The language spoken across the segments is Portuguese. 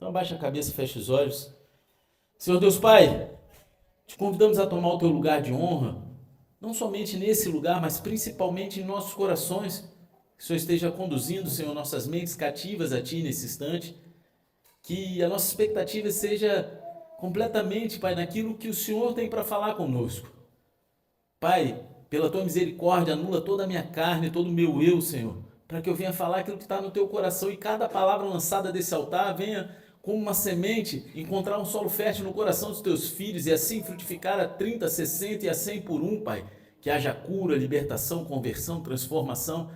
Então abaixa a cabeça e fecha os olhos. Senhor Deus Pai, te convidamos a tomar o teu lugar de honra, não somente nesse lugar, mas principalmente em nossos corações. Que o Senhor esteja conduzindo, Senhor, nossas mentes cativas a Ti nesse instante. Que a nossa expectativa seja completamente, Pai, naquilo que o Senhor tem para falar conosco. Pai, pela Tua misericórdia, anula toda a minha carne, todo o meu eu, Senhor, para que eu venha falar aquilo que está no Teu coração e cada palavra lançada desse altar venha, como uma semente, encontrar um solo fértil no coração dos Teus filhos e assim frutificar a 30, 60 e a 100 por um, Pai. Que haja cura, libertação, conversão, transformação.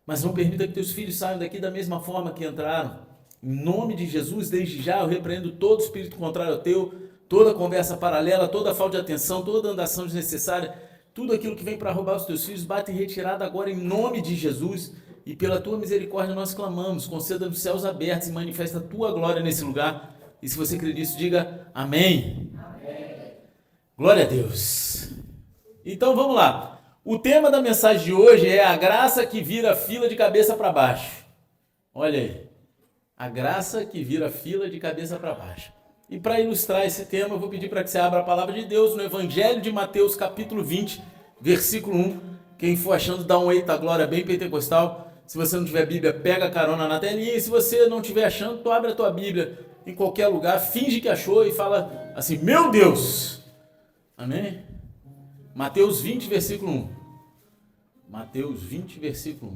Mas não permita que Teus filhos saiam daqui da mesma forma que entraram. Em nome de Jesus, desde já eu repreendo todo espírito contrário ao Teu, toda conversa paralela, toda falta de atenção, toda andação desnecessária, tudo aquilo que vem para roubar os Teus filhos, bate em retirada agora em nome de Jesus. E pela Tua misericórdia nós clamamos, conceda-nos céus abertos e manifesta a Tua glória nesse lugar. E se você crê nisso, diga amém. Amém. Glória a Deus. Então vamos lá. O tema da mensagem de hoje é a graça que vira fila de cabeça para baixo. Olha aí. A graça que vira fila de cabeça para baixo. E para ilustrar esse tema, eu vou pedir para que você abra a palavra de Deus no Evangelho de Mateus, capítulo 20, versículo 1. Quem for achando, dá um eita glória bem pentecostal. Se você não tiver Bíblia, pega a carona na telinha. E se você não estiver achando, tu abre a tua Bíblia em qualquer lugar, finge que achou e fala assim, meu Deus! Amém? Mateus 20, versículo 1. Mateus 20, versículo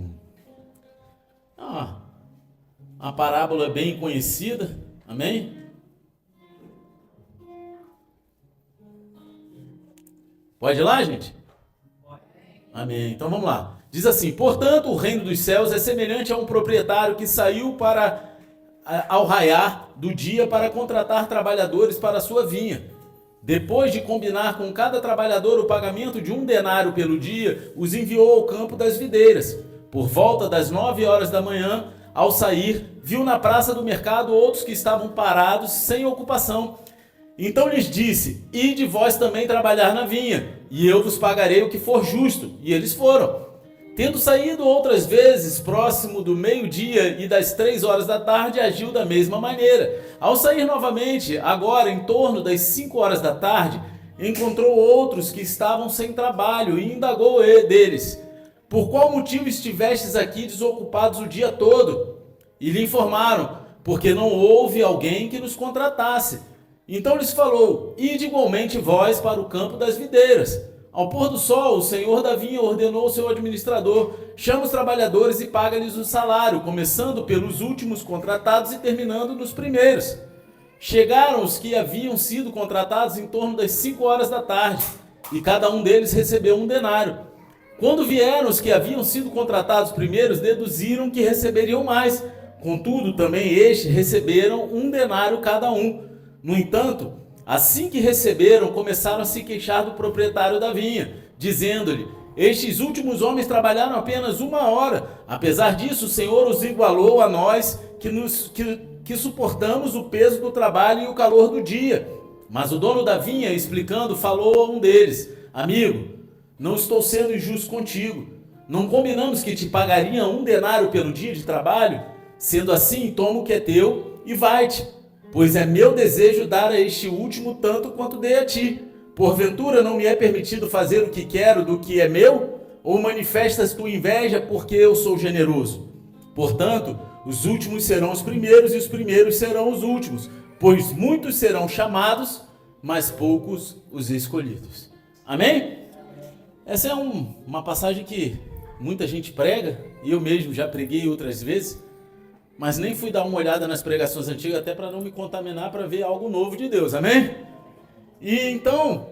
1. Uma parábola bem conhecida. Amém? Pode ir lá, gente? Amém. Então vamos lá. Diz assim, portanto, o reino dos céus é semelhante a um proprietário que saiu ao raiar do dia para contratar trabalhadores para a sua vinha. Depois de combinar com cada trabalhador o pagamento de 1 denário pelo dia, os enviou ao campo das videiras. Por volta das 9 horas da manhã, ao sair, viu na praça do mercado outros que estavam parados sem ocupação. Então lhes disse, ide vós também trabalhar na vinha, e eu vos pagarei o que for justo. E eles foram. Tendo saído outras vezes, próximo do meio-dia e das 3 horas da tarde, agiu da mesma maneira. Ao sair novamente, agora em torno das 5 horas da tarde, encontrou outros que estavam sem trabalho e indagou deles, por qual motivo estivestes aqui desocupados o dia todo? E lhe informaram, porque não houve alguém que nos contratasse. Então lhes falou, ide igualmente vós para o campo das videiras. Ao pôr do sol, o senhor da vinha ordenou ao seu administrador, chama os trabalhadores e paga-lhes o salário, começando pelos últimos contratados e terminando nos primeiros. Chegaram os que haviam sido contratados em torno das 5 horas da tarde, e cada um deles recebeu 1 denário. Quando vieram os que haviam sido contratados primeiros, deduziram que receberiam mais. Contudo, também estes receberam 1 denário cada um. No entanto, assim que receberam, começaram a se queixar do proprietário da vinha, dizendo-lhe, estes últimos homens trabalharam apenas 1 hora. Apesar disso, o Senhor os igualou a nós, que suportamos o peso do trabalho e o calor do dia. Mas o dono da vinha, explicando, falou a um deles, amigo, não estou sendo injusto contigo. Não combinamos que te pagaria 1 denário pelo dia de trabalho? Sendo assim, toma o que é teu e vai-te. Pois é meu desejo dar a este último tanto quanto dei a ti. Porventura não me é permitido fazer o que quero do que é meu? Ou manifestas tua inveja porque eu sou generoso? Portanto, os últimos serão os primeiros e os primeiros serão os últimos. Pois muitos serão chamados, mas poucos os escolhidos. Amém? Essa é uma passagem que muita gente prega, e eu mesmo já preguei outras vezes, mas nem fui dar uma olhada nas pregações antigas, até para não me contaminar, para ver algo novo de Deus, amém? E então,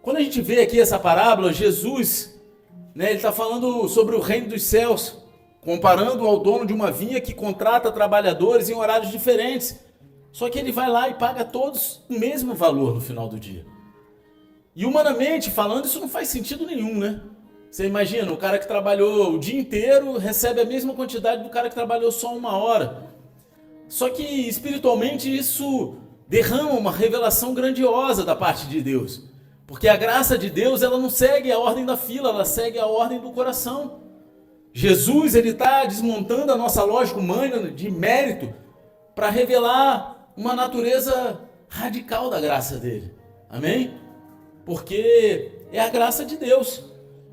quando a gente vê aqui essa parábola, Jesus, ele está falando sobre o reino dos céus, comparando ao dono de uma vinha que contrata trabalhadores em horários diferentes, só que ele vai lá e paga todos o mesmo valor no final do dia. E humanamente falando, isso não faz sentido nenhum, né? Você imagina, o cara que trabalhou o dia inteiro recebe a mesma quantidade do cara que trabalhou só 1 hora. Só que espiritualmente isso derrama uma revelação grandiosa da parte de Deus. Porque a graça de Deus, ela não segue a ordem da fila, ela segue a ordem do coração. Jesus, ele está desmontando a nossa lógica humana de mérito para revelar uma natureza radical da graça dele. Amém? Porque é a graça de Deus.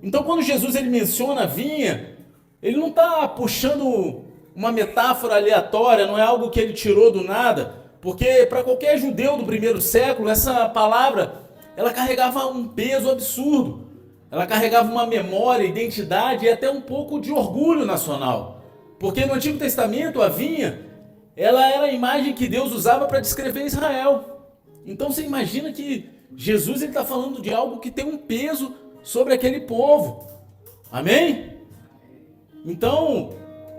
Então quando Jesus ele menciona a vinha, ele não está puxando uma metáfora aleatória, não é algo que ele tirou do nada, porque para qualquer judeu do primeiro século, essa palavra, ela carregava um peso absurdo. Ela carregava uma memória, identidade e até um pouco de orgulho nacional. Porque no Antigo Testamento a vinha, ela era a imagem que Deus usava para descrever Israel. Então você imagina que Jesus está falando de algo que tem um peso sobre aquele povo. Amém? Então,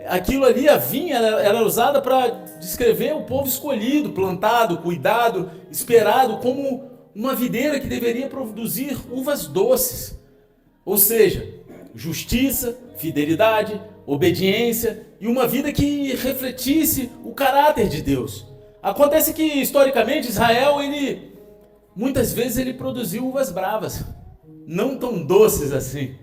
aquilo ali, a vinha, era usada para descrever o povo escolhido, plantado, cuidado, esperado, como uma videira que deveria produzir uvas doces. Ou seja, justiça, fidelidade, obediência e uma vida que refletisse o caráter de Deus. Acontece que, historicamente, Israel, muitas vezes ele produziu uvas bravas, não tão doces assim.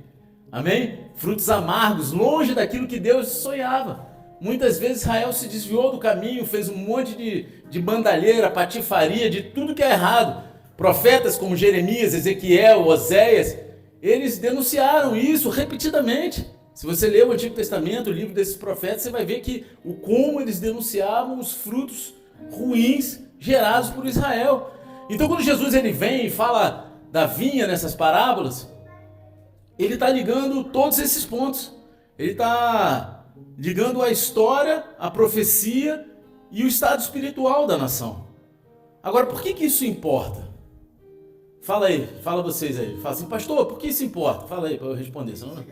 Amém? Frutos amargos, longe daquilo que Deus sonhava. Muitas vezes Israel se desviou do caminho, fez um monte de bandalheira, patifaria, de tudo que é errado. Profetas como Jeremias, Ezequiel, Oséias, eles denunciaram isso repetidamente. Se você ler o Antigo Testamento, o livro desses profetas, você vai ver como eles denunciavam os frutos ruins gerados por Israel. Então quando Jesus ele vem e fala da vinha nessas parábolas, ele está ligando todos esses pontos. Ele está ligando a história, a profecia e o estado espiritual da nação. Agora, por que isso importa? Fala aí, fala vocês aí. Fala assim, pastor, por que isso importa? Fala aí para eu responder. Senão não...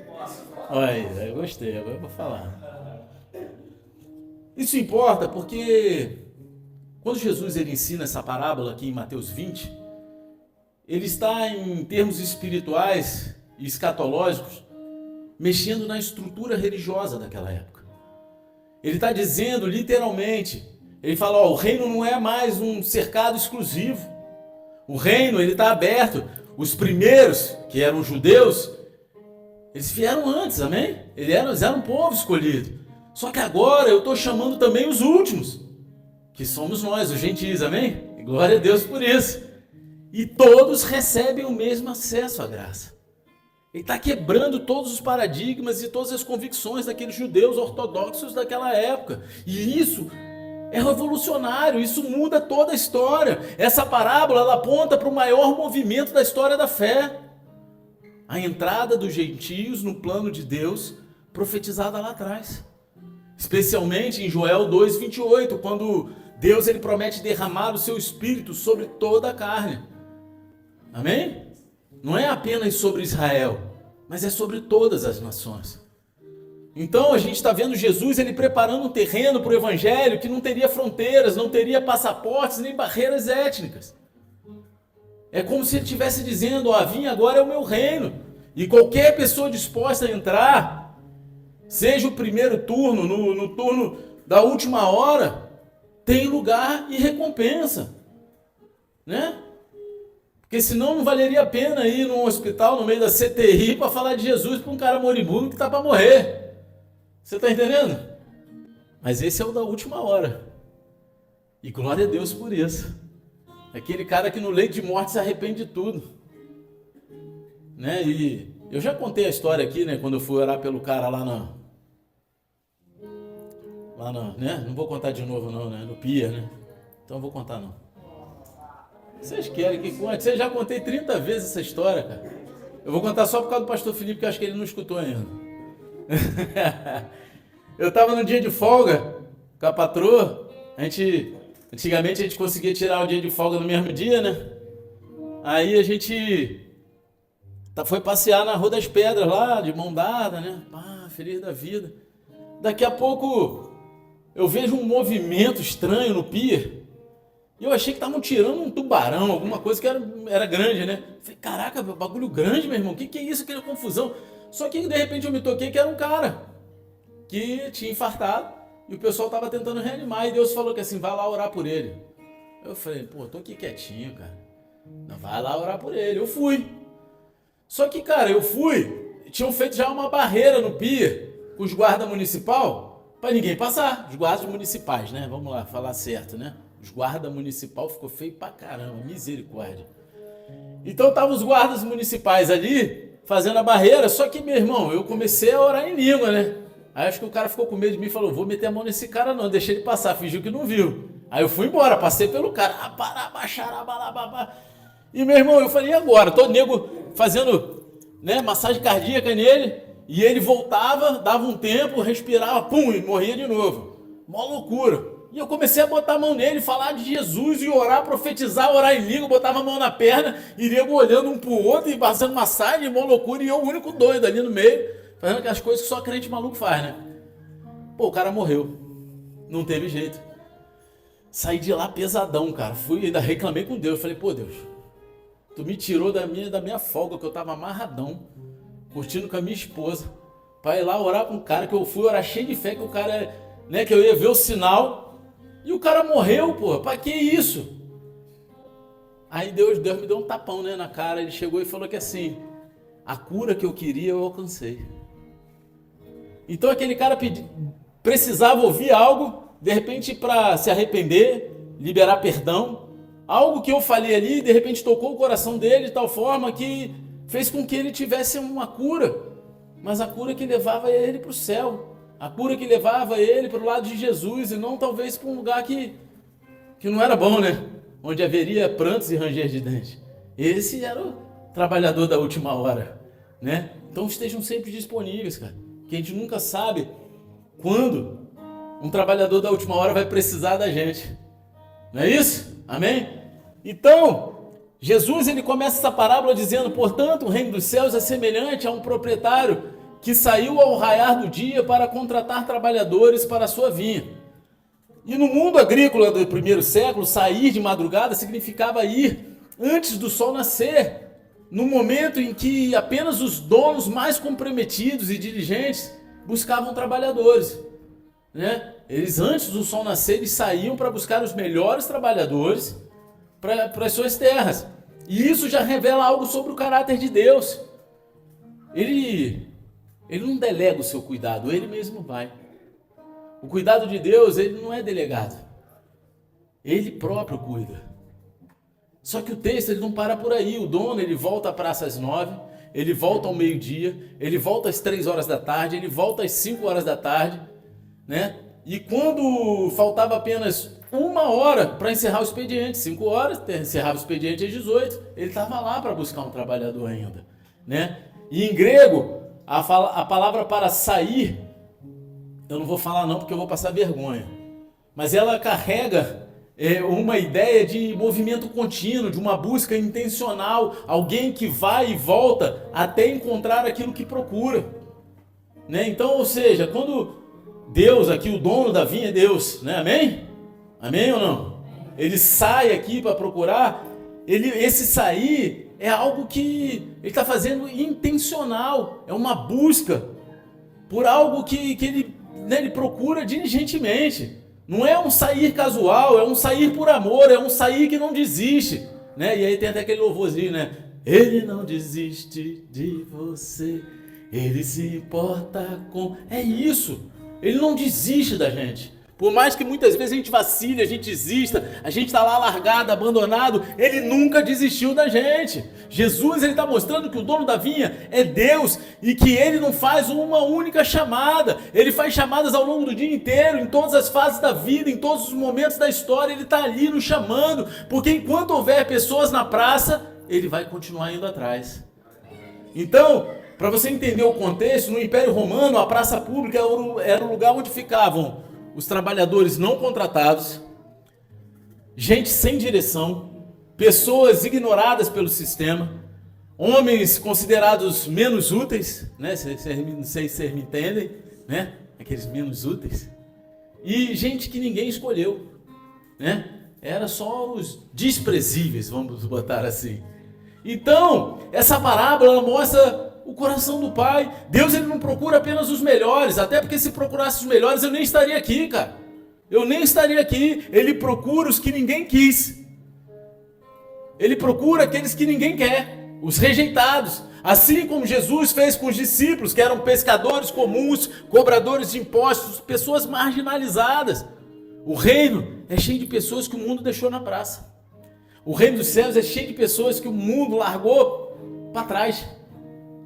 Olha aí, eu gostei, agora eu vou falar. Isso importa porque quando Jesus ele ensina essa parábola aqui em Mateus 20, ele está em termos espirituais e escatológicos mexendo na estrutura religiosa daquela época. Ele está dizendo literalmente, ele fala, o reino não é mais um cercado exclusivo. O reino ele está aberto. Os primeiros, que eram judeus, eles vieram antes, amém? Eles eram um povo escolhido. Só que agora eu estou chamando também os últimos, que somos nós, os gentios, amém? E glória a Deus por isso. E todos recebem o mesmo acesso à graça. Ele está quebrando todos os paradigmas e todas as convicções daqueles judeus ortodoxos daquela época. E isso é revolucionário, isso muda toda a história. Essa parábola ela aponta para o maior movimento da história da fé. A entrada dos gentios no plano de Deus, profetizada lá atrás. Especialmente em Joel 2:28, quando Deus ele promete derramar o seu espírito sobre toda a carne. Amém? Não é apenas sobre Israel, mas é sobre todas as nações. Então a gente está vendo Jesus ele preparando um terreno para o evangelho que não teria fronteiras, não teria passaportes nem barreiras étnicas. É como se ele estivesse dizendo, a vinha agora é o meu reino. E qualquer pessoa disposta a entrar, seja o primeiro turno, no turno da última hora, tem lugar e recompensa. Né? Porque senão não valeria a pena ir num hospital no meio da CTI para falar de Jesus para um cara moribundo que está para morrer. Você está entendendo? Mas esse é o da última hora. E glória a Deus por isso. Aquele cara que no leito de morte se arrepende de tudo. Né? E eu já contei a história aqui, né? Quando eu fui orar pelo cara lá no... né? Não vou contar de novo não, né? No Pier, né? Então não vou contar não. Vocês querem que conte? Eu já contei 30 vezes essa história, cara. Eu vou contar só por causa do pastor Felipe, que eu acho que ele não escutou ainda. Eu estava no dia de folga com a patroa. Antigamente a gente conseguia tirar o dia de folga no mesmo dia, né? Aí a gente foi passear na Rua das Pedras lá, de mão dada, né? Feliz da vida. Daqui a pouco eu vejo um movimento estranho no pier. E eu achei que estavam tirando um tubarão, alguma coisa que era grande, né? Falei, caraca, bagulho grande, meu irmão. O que é isso? Que confusão. Só que de repente eu me toquei que era um cara que tinha infartado e o pessoal estava tentando reanimar. E Deus falou que assim, vai lá orar por ele. Eu falei, pô, tô aqui quietinho, cara. Não, vai lá orar por ele. Eu fui. Só que, cara, eu fui. Tinham feito já uma barreira no pier com os guardas municipal para ninguém passar. Os guardas municipais, né? Vamos lá, falar certo, né? Os guardas municipal ficou feio pra caramba, misericórdia. Então estavam os guardas municipais ali, fazendo a barreira, só que, meu irmão, eu comecei a orar em língua, né? Aí acho que o cara ficou com medo de mim e falou, vou meter a mão nesse cara não, deixei ele passar, fingiu que não viu. Aí eu fui embora, passei pelo cara, e meu irmão, eu falei, e agora? Todo nego fazendo, né, massagem cardíaca nele, e ele voltava, dava um tempo, respirava, pum, e morria de novo. Mó loucura. E eu comecei a botar a mão nele, falar de Jesus e orar, profetizar, orar em língua, botava a mão na perna, e nego olhando um pro outro e fazendo massagem, mó loucura, e eu o único doido ali no meio, fazendo aquelas coisas que só crente maluco faz, né? Pô, o cara morreu. Não teve jeito. Saí de lá pesadão, cara. Fui, ainda reclamei com Deus. Falei, pô, Deus, tu me tirou da minha folga, que eu tava amarradão, curtindo com a minha esposa, pra ir lá orar com um cara, que eu fui orar cheio de fé, que o cara, né, que eu ia ver o sinal, e o cara morreu, pô. Pra que isso? Aí Deus me deu um tapão, né, na cara. Ele chegou e falou que assim, a cura que eu queria eu alcancei. Então aquele cara precisava ouvir algo, de repente para se arrepender, liberar perdão. Algo que eu falei ali, de repente tocou o coração dele de tal forma que fez com que ele tivesse uma cura. Mas a cura que levava ele para o céu. A cura que levava ele para o lado de Jesus e não talvez para um lugar que não era bom, né? Onde haveria prantos e ranger de dentes. Esse era o trabalhador da última hora, né? Então estejam sempre disponíveis, cara. Que a gente nunca sabe quando um trabalhador da última hora vai precisar da gente. Não é isso? Amém? Então, Jesus ele começa essa parábola dizendo, portanto, o reino dos céus é semelhante a um proprietário que saiu ao raiar do dia para contratar trabalhadores para a sua vinha. E no mundo agrícola do primeiro século, sair de madrugada significava ir antes do sol nascer, no momento em que apenas os donos mais comprometidos e diligentes buscavam trabalhadores, né? Eles antes do sol nascer, eles saíam para buscar os melhores trabalhadores para as suas terras. E isso já revela algo sobre o caráter de Deus. Ele não delega o seu cuidado, ele mesmo vai. O cuidado de Deus, ele não é delegado. Ele próprio cuida. Só que o texto ele não para por aí. O dono ele volta à praça às 9, ele volta ao meio-dia, ele volta às 3 horas da tarde, ele volta às 5 horas da tarde, né? E quando faltava apenas 1 hora para encerrar o expediente, 5 horas, encerrava o expediente às 18, ele estava lá para buscar um trabalhador ainda, né? E em grego, a palavra para sair, eu não vou falar não porque eu vou passar vergonha, mas ela carrega uma ideia de movimento contínuo, de uma busca intencional, alguém que vai e volta até encontrar aquilo que procura, né? Então, ou seja, quando Deus aqui, o dono da vinha é Deus, né? Amém? Amém ou não? Ele sai aqui para procurar, esse sair é algo que ele está fazendo intencional, é uma busca por algo que ele, né, ele procura diligentemente. Não é um sair casual, é um sair por amor, é um sair que não desiste, né? E aí tem até aquele louvorzinho, né? Ele não desiste de você, ele se importa com... É isso, ele não desiste da gente. Por mais que muitas vezes a gente vacile, a gente desista, a gente está lá largado, abandonado, ele nunca desistiu da gente. Jesus ele está mostrando que o dono da vinha é Deus e que ele não faz uma única chamada. Ele faz chamadas ao longo do dia inteiro, em todas as fases da vida, em todos os momentos da história, ele está ali nos chamando, porque enquanto houver pessoas na praça, ele vai continuar indo atrás. Então, para você entender o contexto, no Império Romano, a praça pública era o lugar onde ficavam os trabalhadores não contratados, gente sem direção, pessoas ignoradas pelo sistema, homens considerados menos úteis, né? Não sei se vocês me entendem, né? Aqueles menos úteis, e gente que ninguém escolheu, né? Era só os desprezíveis, vamos botar assim. Então, essa parábola ela mostra o coração do Pai. Deus ele não procura apenas os melhores, até porque se procurasse os melhores eu nem estaria aqui, cara. Eu nem estaria aqui. Ele procura os que ninguém quis. Ele procura aqueles que ninguém quer, os rejeitados. Assim como Jesus fez com os discípulos, que eram pescadores comuns, cobradores de impostos, pessoas marginalizadas. O reino é cheio de pessoas que o mundo deixou na praça. O reino dos céus é cheio de pessoas que o mundo largou para trás,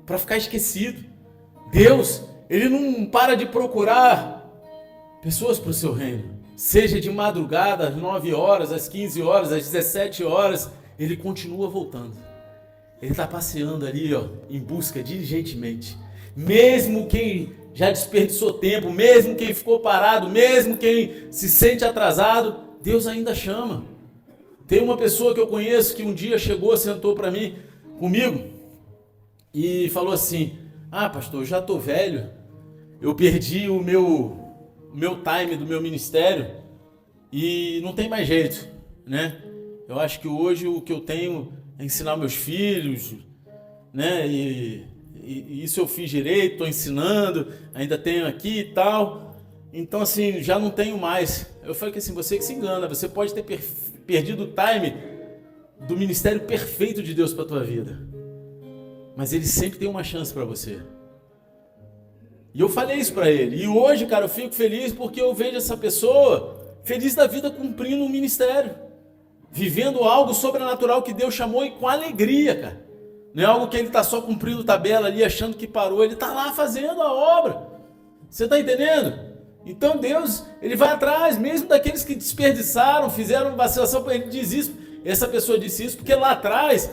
para ficar esquecido. Deus, Ele não para de procurar pessoas para o seu reino. Seja de madrugada, às 9 horas, às 15 horas, às 17 horas, Ele continua voltando. Ele está passeando ali, em busca diligentemente. Mesmo quem já desperdiçou tempo, mesmo quem ficou parado, mesmo quem se sente atrasado, Deus ainda chama. Tem uma pessoa que eu conheço que um dia chegou, sentou comigo e falou assim: pastor, eu já estou velho, eu perdi o meu time do meu ministério e não tem mais jeito, né? Eu acho que hoje o que eu tenho é ensinar meus filhos, né? E isso eu fiz direito, estou ensinando, ainda tenho aqui e tal. Então, assim, já não tenho mais. Eu falei que assim, você que se engana, você pode ter perdido o time do ministério perfeito de Deus para a tua vida. Mas Ele sempre tem uma chance para você. E eu falei isso para ele. E hoje, cara, eu fico feliz porque eu vejo essa pessoa feliz da vida cumprindo um ministério. Vivendo algo sobrenatural que Deus chamou e com alegria, cara. Não é algo que ele está só cumprindo tabela ali, achando que parou. Ele está lá fazendo a obra. Você está entendendo? Então Deus, Ele vai atrás, mesmo daqueles que desperdiçaram, fizeram vacilação. Ele diz isso. Essa pessoa disse isso porque lá atrás,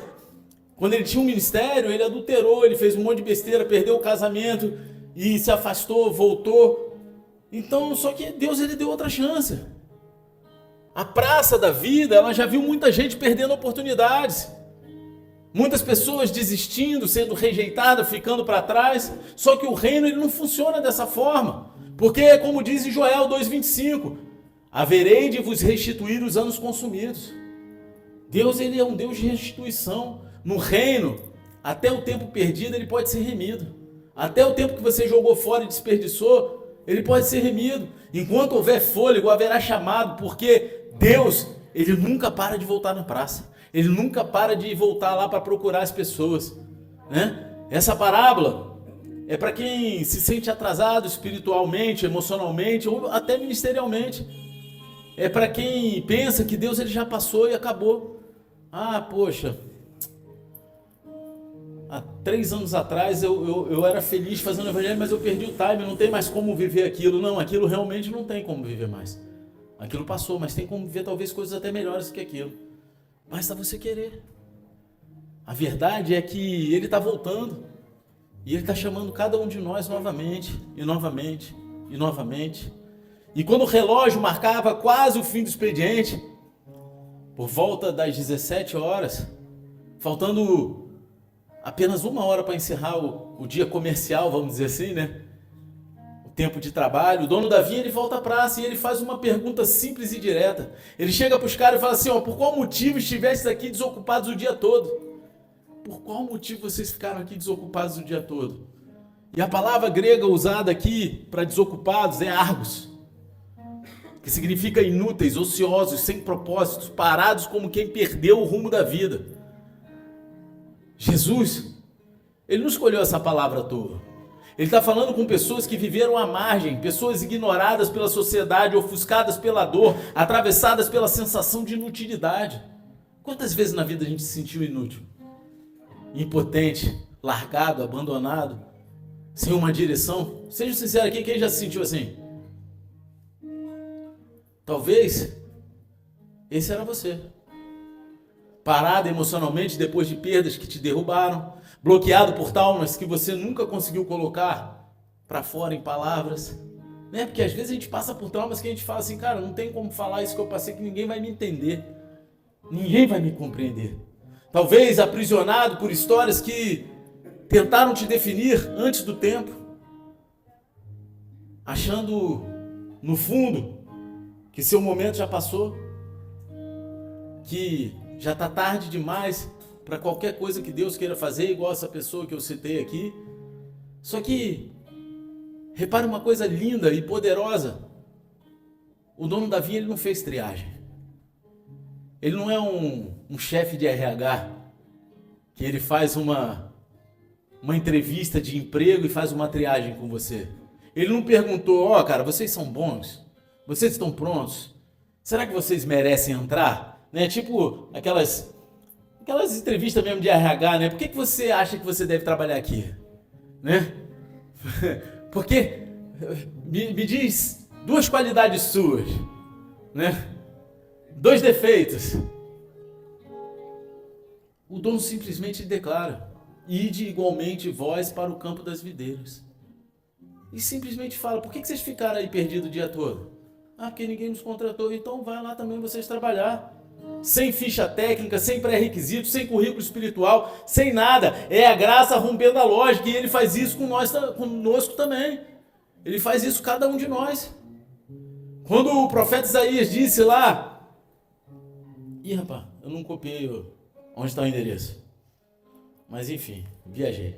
quando ele tinha um ministério, ele adulterou, ele fez um monte de besteira, perdeu o casamento e se afastou, voltou. Então, só que Deus, Ele deu outra chance. A praça da vida, ela já viu muita gente perdendo oportunidades. Muitas pessoas desistindo, sendo rejeitadas, ficando para trás. Só que o reino, ele não funciona dessa forma. Porque, como diz em Joel 2,25, haverei de vos restituir os anos consumidos. Deus, Ele é um Deus de restituição. No reino, até o tempo perdido, ele pode ser remido. Até o tempo que você jogou fora e desperdiçou, ele pode ser remido. Enquanto houver fôlego, haverá chamado, porque Deus, Ele nunca para de voltar na praça. Ele nunca para de voltar lá para procurar as pessoas, né? Essa parábola é para quem se sente atrasado espiritualmente, emocionalmente ou até ministerialmente. É para quem pensa que Deus, Ele já passou e acabou. Poxa, há 3 anos atrás eu era feliz fazendo o evangelho, mas eu perdi o time, não tem mais como viver aquilo. Não, aquilo realmente não tem como viver mais. Aquilo passou, mas tem como viver talvez coisas até melhores do que aquilo. Basta você querer. A verdade é que Ele está voltando. E Ele está chamando cada um de nós novamente, e novamente, e novamente. E quando o relógio marcava quase o fim do expediente, por volta das 17 horas, faltando apenas 1 hora para encerrar o dia comercial, vamos dizer assim, né? O tempo de trabalho, o dono da vinha, ele volta à praça e ele faz uma pergunta simples e direta. Ele chega para os caras e fala assim: por qual motivo estivestes aqui desocupados o dia todo? Por qual motivo vocês ficaram aqui desocupados o dia todo? E a palavra grega usada aqui para desocupados é argos, que significa inúteis, ociosos, sem propósitos, parados como quem perdeu o rumo da vida. Jesus, Ele não escolheu essa palavra à toa. Ele está falando com pessoas que viveram à margem, pessoas ignoradas pela sociedade, ofuscadas pela dor, atravessadas pela sensação de inutilidade. Quantas vezes na vida a gente se sentiu inútil? Impotente, largado, abandonado, sem uma direção? Seja sincero aqui, quem já se sentiu assim? Talvez esse era você. Parado emocionalmente depois de perdas que te derrubaram, bloqueado por traumas que você nunca conseguiu colocar para fora em palavras, né? Porque às vezes a gente passa por traumas que a gente fala assim: cara, não tem como falar isso que eu passei, que ninguém vai me entender, ninguém vai me compreender. Talvez aprisionado por histórias que tentaram te definir antes do tempo, achando no fundo que seu momento já passou, que já está tarde demais para qualquer coisa que Deus queira fazer, igual essa pessoa que eu citei aqui. Só que, repare uma coisa linda e poderosa: o dono da vinha, ele não fez triagem. Ele não é um chefe de RH, que ele faz uma entrevista de emprego e faz uma triagem com você. Ele não perguntou: cara, vocês são bons? Vocês estão prontos? Será que vocês merecem entrar? Né? Tipo aquelas entrevistas mesmo de RH, né? Por que você acha que você deve trabalhar aqui? Né? Porque me diz 2 qualidades suas, né? 2 defeitos. O dono simplesmente declara: ide igualmente vós para o campo das videiras. E simplesmente fala: por que vocês ficaram aí perdidos o dia todo? Ah, porque ninguém nos contratou. Então vai lá também vocês trabalhar. Sem ficha técnica, sem pré-requisito, sem currículo espiritual, sem nada. É a graça rompendo a lógica. E ele faz isso conosco também. Ele faz isso com cada um de nós. Quando o profeta Isaías disse lá... Ih, rapaz, eu não copiei onde está o endereço. Mas enfim, viajei.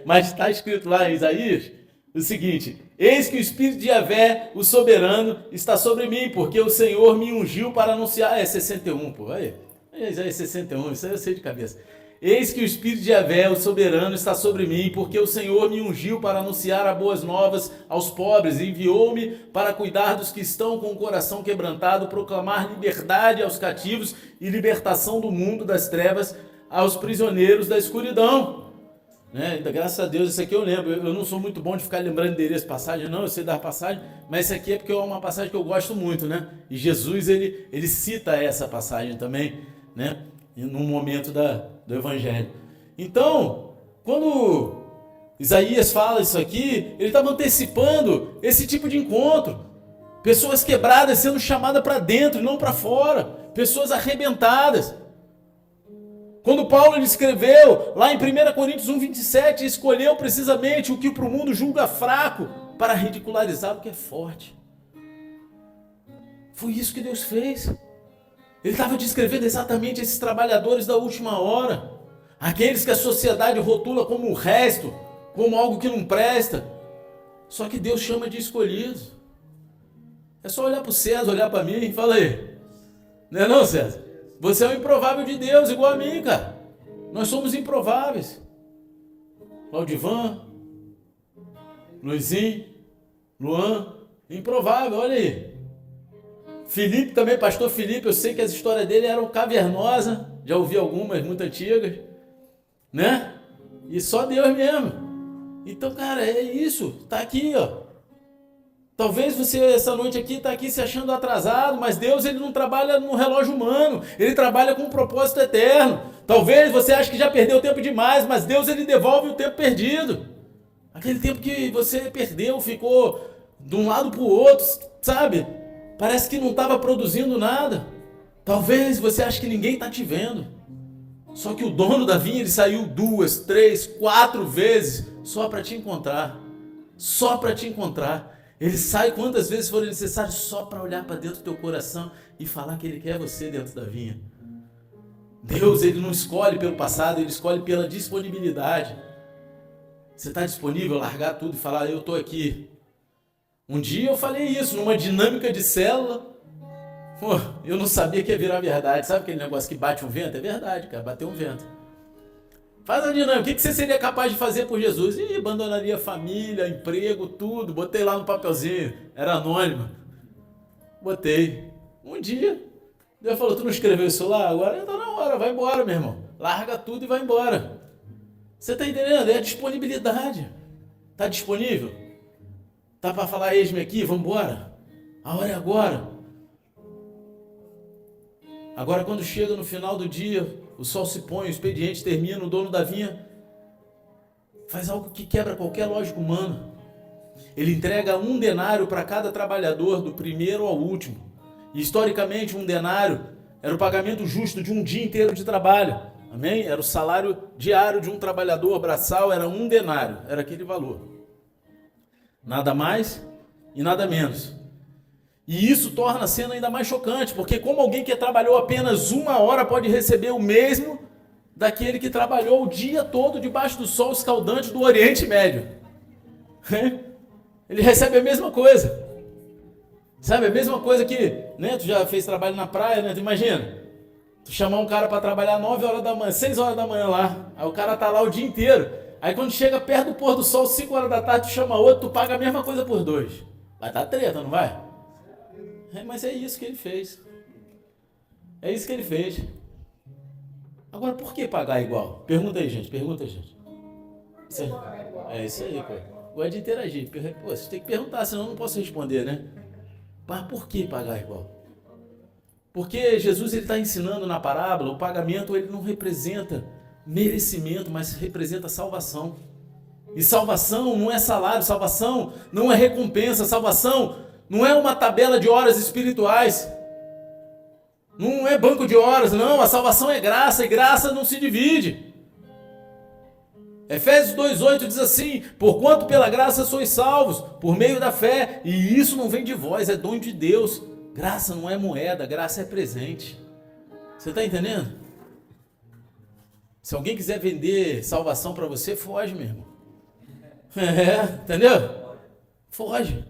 Mas está escrito lá em Isaías o seguinte: eis que o Espírito de Yahvé, o soberano, está sobre mim, porque o Senhor me ungiu para anunciar... 61, pô, aí. Isaías 61, isso aí eu sei de cabeça. Eis que o Espírito de Yahvé, o soberano, está sobre mim, porque o Senhor me ungiu para anunciar as boas novas aos pobres, e enviou-me para cuidar dos que estão com o coração quebrantado, proclamar liberdade aos cativos e libertação do mundo das trevas aos prisioneiros da escuridão. Né? Graças a Deus, isso aqui eu lembro. Eu não sou muito bom de ficar lembrando endereço de passagem, não, eu sei dar passagem, mas isso aqui é porque é uma passagem que eu gosto muito, né? E Jesus, ele cita essa passagem também, né? Num momento do Evangelho. Então, quando Isaías fala isso aqui, ele estava antecipando esse tipo de encontro. Pessoas quebradas sendo chamadas para dentro, não para fora. Pessoas arrebentadas. Quando Paulo ele escreveu lá em 1 Coríntios 1,27, escolheu precisamente o que para o mundo julga fraco para ridicularizar o que é forte. Foi isso que Deus fez. Ele estava descrevendo exatamente esses trabalhadores da última hora. Aqueles que a sociedade rotula como o resto, como algo que não presta. Só que Deus chama de escolhidos. É só olhar para o César, olhar para mim e falar aí. Não é não, César? Você é um improvável de Deus, igual a mim, cara. Nós somos improváveis. Claudivan, Luizinho, Luan, improvável, olha aí. Felipe também, pastor Felipe, eu sei que as histórias dele eram cavernosas, já ouvi algumas muito antigas, né? E só Deus mesmo. Então, cara, é isso, tá aqui, ó. Talvez você essa noite aqui está aqui se achando atrasado, mas Deus ele não trabalha no relógio humano, ele trabalha com um propósito eterno. Talvez você ache que já perdeu tempo demais, mas Deus ele devolve o tempo perdido. Aquele tempo que você perdeu, ficou de um lado para o outro, sabe? Parece que não estava produzindo nada. Talvez você ache que ninguém está te vendo. Só que o dono da vinha ele saiu 2, 3, 4 vezes só para te encontrar. Só para te encontrar. Ele sai quantas vezes for necessário só para olhar para dentro do teu coração e falar que ele quer você dentro da vinha. Deus, ele não escolhe pelo passado, ele escolhe pela disponibilidade. Você está disponível a largar tudo e falar: eu estou aqui. Um dia eu falei isso numa dinâmica de célula. Pô, eu não sabia que ia virar verdade. Sabe aquele negócio que bate um vento? É verdade, cara, bateu um vento. Faz a dinâmica. O que você seria capaz de fazer por Jesus? Ih, abandonaria família, emprego, tudo. Botei lá no papelzinho. Era anônimo. Botei. Um dia, Deus falou: tu não escreveu isso lá? Agora tá na hora. Vai embora, meu irmão. Larga tudo e vai embora. Você tá entendendo? É a disponibilidade. Tá disponível? Tá para falar: eis-me aqui, vamos embora? A hora é agora. Agora, quando chega no final do dia, o sol se põe, o expediente termina, o dono da vinha faz algo que quebra qualquer lógica humana. Ele entrega 1 denário para cada trabalhador, do primeiro ao último. E, historicamente, 1 denário era o pagamento justo de um dia inteiro de trabalho. Amém? Era o salário diário de um trabalhador braçal, era 1 denário, era aquele valor. Nada mais e nada menos. E isso torna a cena ainda mais chocante, porque como alguém que trabalhou apenas 1 hora pode receber o mesmo daquele que trabalhou o dia todo debaixo do sol escaldante do Oriente Médio? Ele recebe a mesma coisa. Sabe, a mesma coisa que, né, tu já fez trabalho na praia, né? Tu imagina, tu chamar um cara para trabalhar 9 horas da manhã, 6 horas da manhã lá, aí o cara tá lá o dia inteiro. Aí quando chega perto do pôr do sol, 5 horas da tarde, tu chama outro, tu paga a mesma coisa por 2. Vai dar treta, não vai? Mas é isso que ele fez. É isso que ele fez. Agora, por que pagar igual? Pergunta aí, gente. É isso aí, pô. Gosto de interagir. Pô, você tem que perguntar, senão eu não posso responder, né? Mas por que pagar igual? Porque Jesus está ensinando na parábola, o pagamento ele não representa merecimento, mas representa salvação. E salvação não é salário, salvação não é recompensa, salvação não é uma tabela de horas espirituais. Não é banco de horas, não. A salvação é graça, e graça não se divide. Efésios 2,8 diz assim: porquanto pela graça sois salvos, por meio da fé, e isso não vem de vós, é dom de Deus. Graça não é moeda, graça é presente. Você está entendendo? Se alguém quiser vender salvação para você, foge, meu irmão. Entendeu? Foge.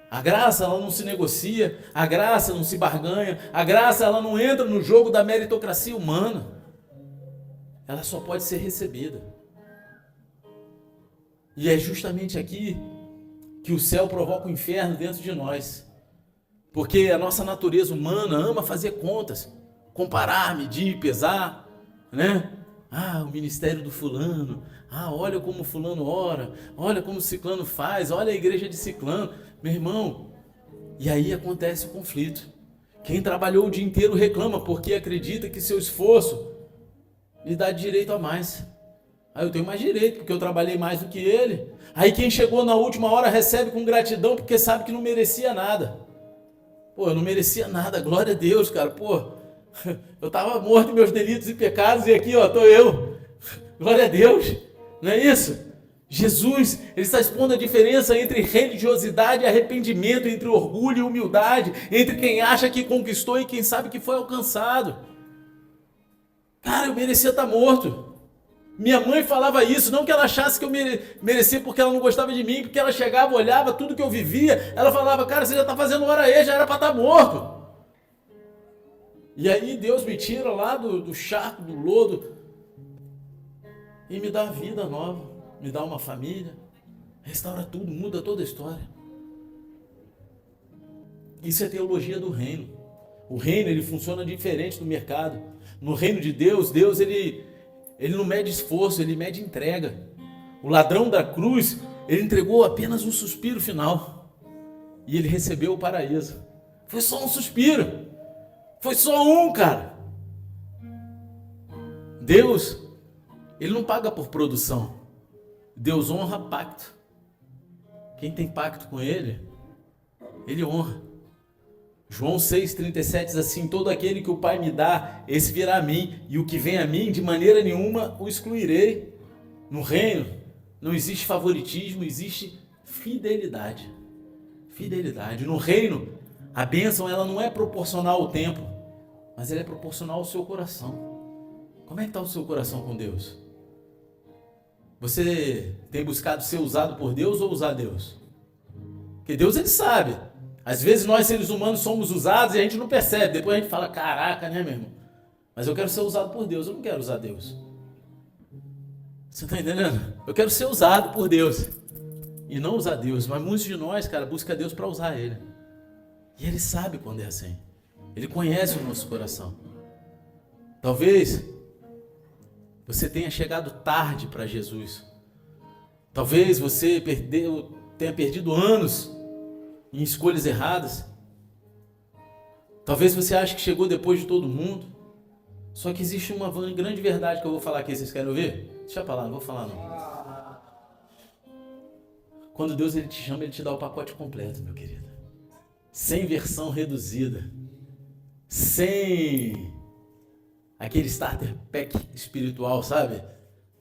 A graça, ela não se negocia, a graça não se barganha, a graça, ela não entra no jogo da meritocracia humana. Ela só pode ser recebida. E é justamente aqui que o céu provoca o inferno dentro de nós. Porque a nossa natureza humana ama fazer contas, comparar, medir, pesar, né? O ministério do fulano, olha como fulano ora, olha como ciclano faz, olha a igreja de ciclano. Meu irmão, e aí acontece o conflito. Quem trabalhou o dia inteiro reclama porque acredita que seu esforço lhe dá direito a mais. Eu tenho mais direito porque eu trabalhei mais do que ele. Aí quem chegou na última hora recebe com gratidão porque sabe que não merecia nada. Pô, eu não merecia nada, glória a Deus, cara. Pô, eu estava morto em meus delitos e pecados e aqui, ó, estou eu. Glória a Deus, não é isso? Jesus, ele está expondo a diferença entre religiosidade e arrependimento, entre orgulho e humildade, entre quem acha que conquistou e quem sabe que foi alcançado. Cara, eu merecia estar morto. Minha mãe falava isso, não que ela achasse que eu merecia porque ela não gostava de mim, porque ela chegava, olhava tudo que eu vivia, ela falava, cara, você já está fazendo hora extra, já era para estar morto. E aí Deus me tira lá do charco, do lodo, e me dá vida nova. Me dá uma família, restaura tudo, muda toda a história. Isso é teologia do reino. O reino, ele funciona diferente do mercado. No reino de Deus, ele não mede esforço, ele mede entrega. O ladrão da cruz, ele entregou apenas um suspiro final. E ele recebeu o paraíso. Foi só um suspiro. Foi só um, cara. Deus, ele não paga por produção. Deus honra pacto. Quem tem pacto com ele, ele honra. João 6,37 diz assim: todo aquele que o Pai me dá, esse virá a mim, e o que vem a mim, de maneira nenhuma o excluirei. No reino, não existe favoritismo, existe fidelidade. Fidelidade. No reino, a bênção ela não é proporcional ao tempo, mas ela é proporcional ao seu coração. Como é que está o seu coração com Deus? Você tem buscado ser usado por Deus ou usar Deus? Porque Deus, ele sabe. Às vezes nós, seres humanos, somos usados e a gente não percebe. Depois a gente fala, caraca, né, meu irmão? Mas eu quero ser usado por Deus, eu não quero usar Deus. Você está entendendo? Eu quero ser usado por Deus e não usar Deus. Mas muitos de nós, cara, buscam Deus para usar Ele. E Ele sabe quando é assim. Ele conhece o nosso coração. Talvez você tenha chegado tarde para Jesus. Talvez você tenha perdido anos em escolhas erradas. Talvez você ache que chegou depois de todo mundo. Só que existe uma grande verdade que eu vou falar aqui. Vocês querem ouvir? Deixa eu falar, não vou falar não. Quando Deus ele te chama, ele te dá o pacote completo, meu querido. Sem versão reduzida. Sem aquele starter pack espiritual, sabe?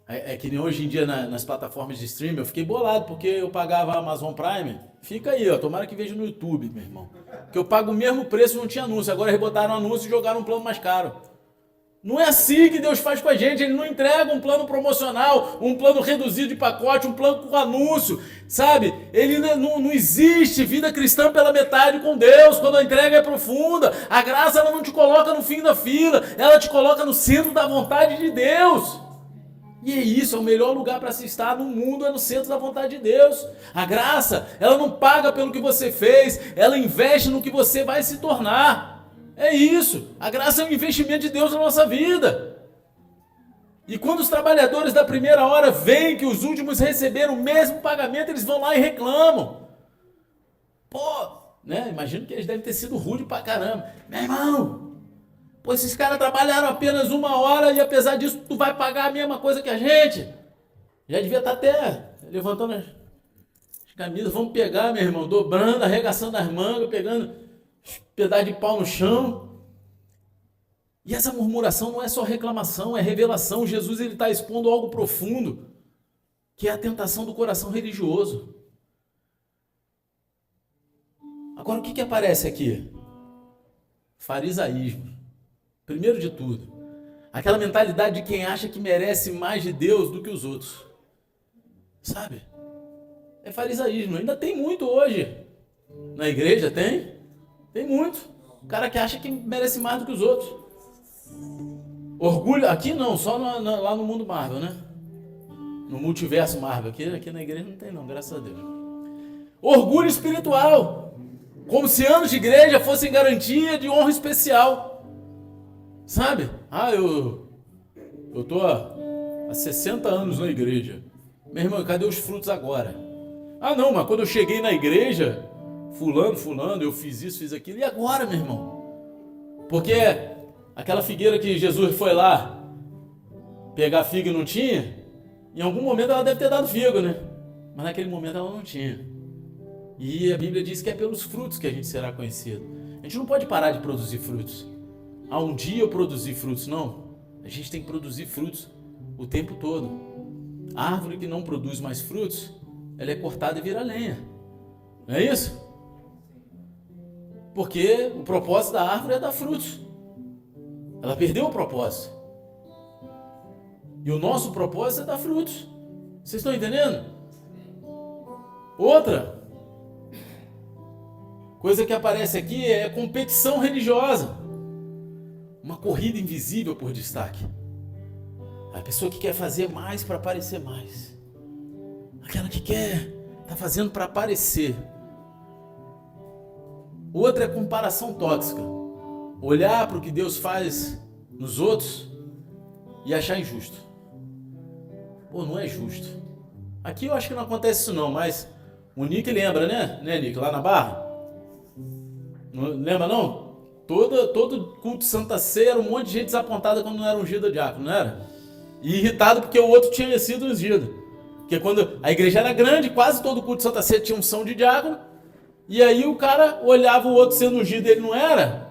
É que nem hoje em dia nas plataformas de streaming, eu fiquei bolado porque eu pagava a Amazon Prime. Fica aí, ó, tomara que veja no YouTube, meu irmão. Que eu pago o mesmo preço, não tinha anúncio. Agora rebotaram o anúncio e jogaram um plano mais caro. Não é assim que Deus faz com a gente. Ele não entrega um plano promocional, um plano reduzido de pacote, um plano com anúncio, sabe? Ele não existe vida cristã pela metade com Deus, quando a entrega é profunda. A graça ela não te coloca no fim da fila, ela te coloca no centro da vontade de Deus. E é isso, é o melhor lugar para se estar no mundo, é no centro da vontade de Deus. A graça, ela não paga pelo que você fez, ela investe no que você vai se tornar. É isso, a graça é um investimento de Deus na nossa vida. E quando os trabalhadores da primeira hora veem que os últimos receberam o mesmo pagamento, eles vão lá e reclamam. Pô, né? Imagino que eles devem ter sido rudes pra caramba. Meu irmão, pô, esses caras trabalharam apenas 1 hora e apesar disso tu vai pagar a mesma coisa que a gente. Já devia estar até levantando as camisas. Vamos pegar, meu irmão, dobrando, arregaçando as mangas, pegando pedaço de pau no chão. E essa murmuração não é só reclamação, é revelação. Jesus está expondo algo profundo, que é a tentação do coração religioso. Agora, o que aparece aqui? Farisaísmo. Primeiro de tudo, aquela mentalidade de quem acha que merece mais de Deus do que os outros. Sabe? É farisaísmo. Ainda tem muito hoje. Na igreja tem? Tem muito. O cara que acha que merece mais do que os outros. Orgulho, aqui não, só lá no mundo Marvel, né? No multiverso Marvel. Aqui na igreja não tem não, graças a Deus. Orgulho espiritual. Como se anos de igreja fossem garantia de honra especial. Sabe? Eu tô há 60 anos na igreja. Meu irmão, cadê os frutos agora? Não, mas quando eu cheguei na igreja, fulano, eu fiz isso, fiz aquilo. E agora, meu irmão? Porque aquela figueira que Jesus foi lá pegar figo e não tinha, em algum momento ela deve ter dado figo, né? Mas naquele momento ela não tinha. E a Bíblia diz que é pelos frutos que a gente será conhecido. A gente não pode parar de produzir frutos. Um dia eu produzi frutos, não. A gente tem que produzir frutos o tempo todo. A árvore que não produz mais frutos, ela é cortada e vira lenha. Não é isso? Porque o propósito da árvore é dar frutos. Ela perdeu o propósito. E o nosso propósito é dar frutos. Vocês estão entendendo? Outra coisa que aparece aqui é competição religiosa. Uma corrida invisível por destaque. A pessoa que quer fazer mais para aparecer mais. Aquela que tá fazendo para aparecer. Outra é comparação tóxica. Olhar para o que Deus faz nos outros e achar injusto. Pô, não é justo. Aqui eu acho que não acontece isso não, mas o Nick lembra, né? Né, Nick? Lá na Barra? Não lembra não? Todo culto Santa Ceia era um monte de gente desapontada quando não era ungido diácono, não era? E irritado porque o outro tinha sido ungido. Porque quando a igreja era grande, quase todo culto Santa Ceia tinha unção de diácono. E aí o cara olhava o outro sendo ungido e ele não era.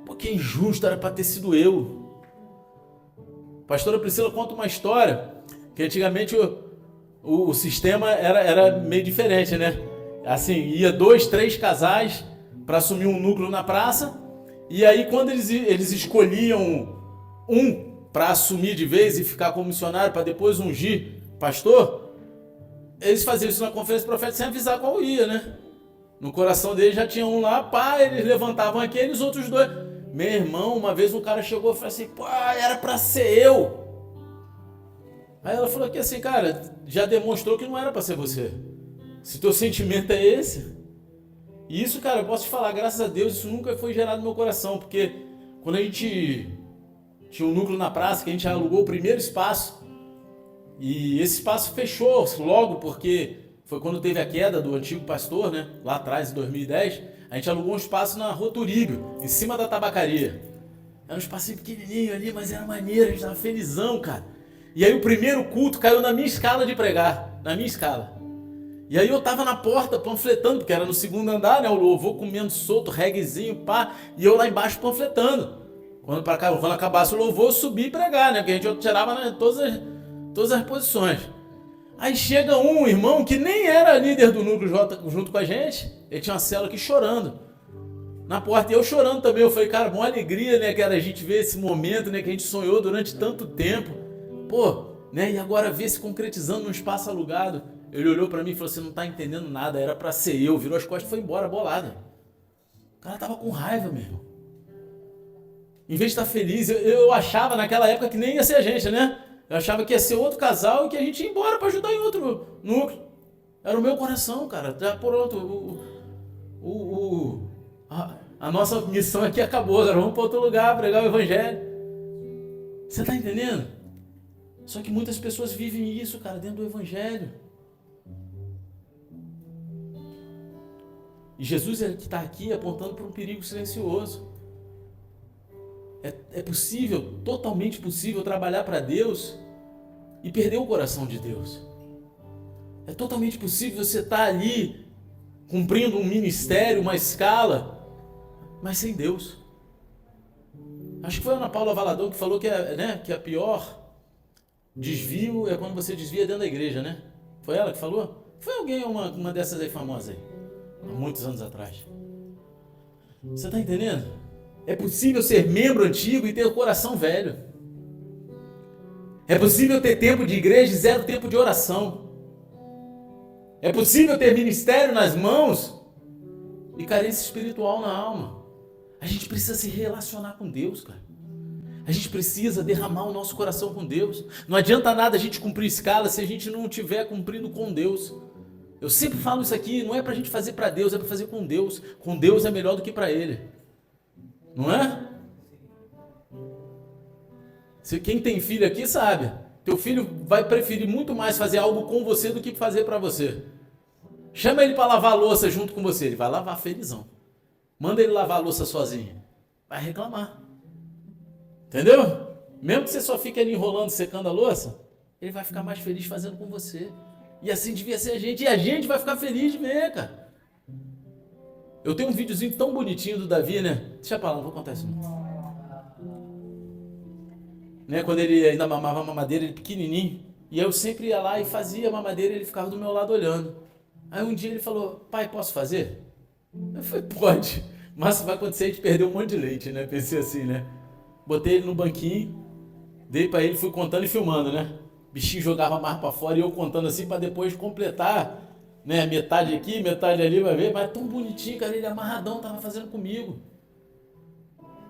Pô, que injusto, era para ter sido eu. A pastora Priscila conta uma história que antigamente o sistema era meio diferente, né? Assim, ia 2, 3 casais para assumir um núcleo na praça. E aí quando eles escolhiam um para assumir de vez e ficar como missionário para depois ungir pastor, eles faziam isso na conferência profética sem avisar qual ia, né? No coração deles já tinha um lá, eles levantavam aqueles outros dois. Meu irmão, uma vez um cara chegou e falou assim, era para ser eu. Aí ela falou que assim, cara, já demonstrou que não era para ser você. Se teu sentimento é esse. E isso, cara, eu posso te falar, graças a Deus, isso nunca foi gerado no meu coração, porque quando a gente tinha um núcleo na praça, que a gente alugou o primeiro espaço, e esse espaço fechou logo, porque foi quando teve a queda do antigo pastor, né? Lá atrás, em 2010, a gente alugou um espaço na Rua Turíbio, em cima da tabacaria. Era um espacinho pequenininho ali, mas era maneiro, a gente tava felizão, cara. E aí o primeiro culto caiu na minha escala de pregar, na minha escala. E aí eu tava na porta panfletando, porque era no segundo andar, né? O louvor comendo solto, reguezinho, e eu lá embaixo panfletando. Quando acabasse o louvor, eu subi e pregar, né? Porque a gente tirava, né, todas as posições. Aí chega um irmão que nem era líder do núcleo junto com a gente, ele tinha uma célula aqui chorando na porta, e eu chorando também. Eu falei, cara, uma alegria, né, cara, a gente ver esse momento, né, que a gente sonhou durante tanto tempo, né, e agora ver se concretizando num espaço alugado. Ele olhou pra mim e falou, você não tá entendendo nada, era pra ser eu. Virou as costas e foi embora, bolado. O cara tava com raiva, meu irmão. Em vez de estar feliz, eu achava naquela época que nem ia ser a gente, né? Eu achava que ia ser outro casal e que a gente ia embora para ajudar em outro núcleo. Era o meu coração, cara. Já pronto. A nossa missão aqui acabou. Agora vamos para outro lugar pregar o evangelho. Você está entendendo? Só que muitas pessoas vivem isso, cara, dentro do evangelho. E Jesus é que está aqui apontando para um perigo silencioso. É possível, totalmente possível, trabalhar para Deus e perder o coração de Deus. É totalmente possível você estar ali cumprindo um ministério, uma escala, mas sem Deus. Acho que foi a Ana Paula Valadão que falou que a pior desvio é quando você desvia dentro da igreja, né? Foi ela que falou? Foi alguém, uma dessas aí famosas aí, há muitos anos atrás. Você está entendendo? É possível ser membro antigo e ter o coração velho. É possível ter tempo de igreja e zero tempo de oração. É possível ter ministério nas mãos e carência espiritual na alma. A gente precisa se relacionar com Deus, cara. A gente precisa derramar o nosso coração com Deus. Não adianta nada a gente cumprir escala se a gente não estiver cumprindo com Deus. Eu sempre falo isso aqui, não é pra gente fazer pra Deus, é pra fazer com Deus. Com Deus é melhor do que pra Ele. Não é? Quem tem filho aqui sabe. Teu filho vai preferir muito mais fazer algo com você do que fazer pra você. Chama ele pra lavar a louça junto com você. Ele vai lavar felizão. Manda ele lavar a louça sozinho. Vai reclamar. Entendeu? Mesmo que você só fique ali enrolando, secando a louça, ele vai ficar mais feliz fazendo com você. E assim devia ser a gente. E a gente vai ficar feliz de ver, cara. Eu tenho um videozinho tão bonitinho do Davi, né? Deixa pra lá, não vou contar isso não. Né? Quando ele ainda mamava a mamadeira, ele pequenininho. E eu sempre ia lá e fazia a mamadeira e ele ficava do meu lado olhando. Aí um dia ele falou, pai, posso fazer? Eu falei, pode. Mas vai acontecer, a gente perdeu um monte de leite, né? Pensei assim, né? Botei ele no banquinho, dei pra ele, fui contando e filmando, né? O bichinho jogava mais pra fora e eu contando assim pra depois completar, né? Metade aqui, metade ali, vai ver. Mas tão bonitinho, cara, ele amarradão tava fazendo comigo.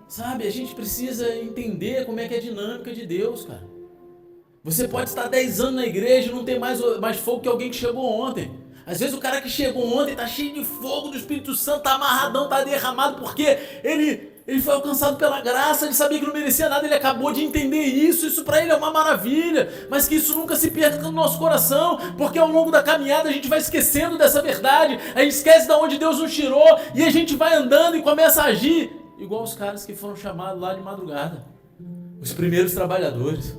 Sabe, a gente precisa entender como é que é a dinâmica de Deus, cara. Você pode estar 10 anos na igreja e não ter mais fogo que alguém que chegou ontem. Às vezes o cara que chegou ontem tá cheio de fogo do Espírito Santo, tá amarradão, tá derramado, porque ele foi alcançado pela graça, ele sabia que não merecia nada, ele acabou de entender isso pra ele é uma maravilha, mas que isso nunca se perca no nosso coração, porque ao longo da caminhada a gente vai esquecendo dessa verdade, a gente esquece de onde Deus nos tirou, e a gente vai andando e começa a agir igual os caras que foram chamados lá de madrugada, os primeiros trabalhadores.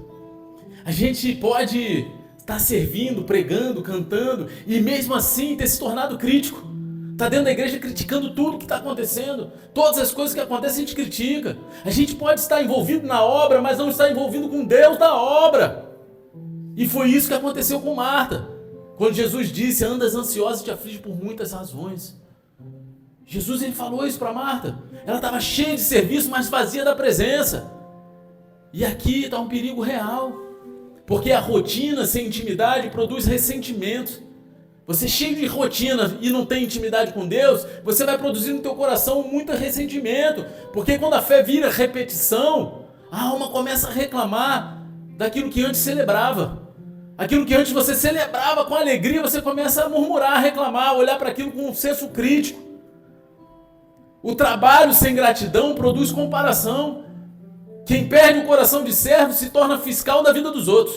A gente pode estar servindo, pregando, cantando, e mesmo assim ter se tornado crítico. Está dentro da igreja criticando tudo que está acontecendo. Todas as coisas que acontecem a gente critica. A gente pode estar envolvido na obra, mas não está envolvido com Deus da obra. E foi isso que aconteceu com Marta. Quando Jesus disse, andas ansiosa e te aflige por muitas razões. Jesus ele falou isso para Marta. Ela estava cheia de serviço, mas vazia da presença. E aqui está um perigo real. Porque a rotina sem intimidade produz ressentimento. Você cheio de rotina e não tem intimidade com Deus, você vai produzir no teu coração muito ressentimento. Porque quando a fé vira repetição, a alma começa a reclamar daquilo que antes celebrava. Aquilo que antes você celebrava com alegria, você começa a murmurar, reclamar, olhar para aquilo com um senso crítico. O trabalho sem gratidão produz comparação. Quem perde o coração de servo se torna fiscal da vida dos outros.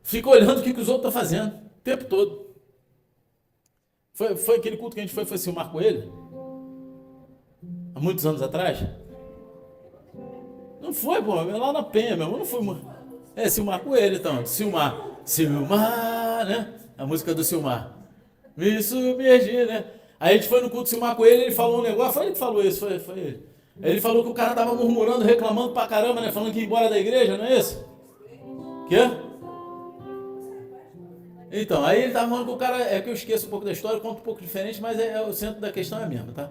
Fica olhando o que os outros estão fazendo o tempo todo. Foi aquele culto que a gente foi Silmar Coelho? Há muitos anos atrás? Não foi, pô, lá na Penha mesmo, não foi. Silmar Coelho, então. Silmar, né? A música do Silmar. Me submergir, né? Aí a gente foi no culto Silmar Coelho, ele falou um negócio, foi ele que falou isso, foi ele. Ele falou que o cara tava murmurando, reclamando pra caramba, né? Falando que ia embora da igreja, não é isso? Quê? Então, aí ele tava falando que o cara, é que eu esqueço um pouco da história, conto um pouco diferente, mas o centro da questão é mesmo, tá?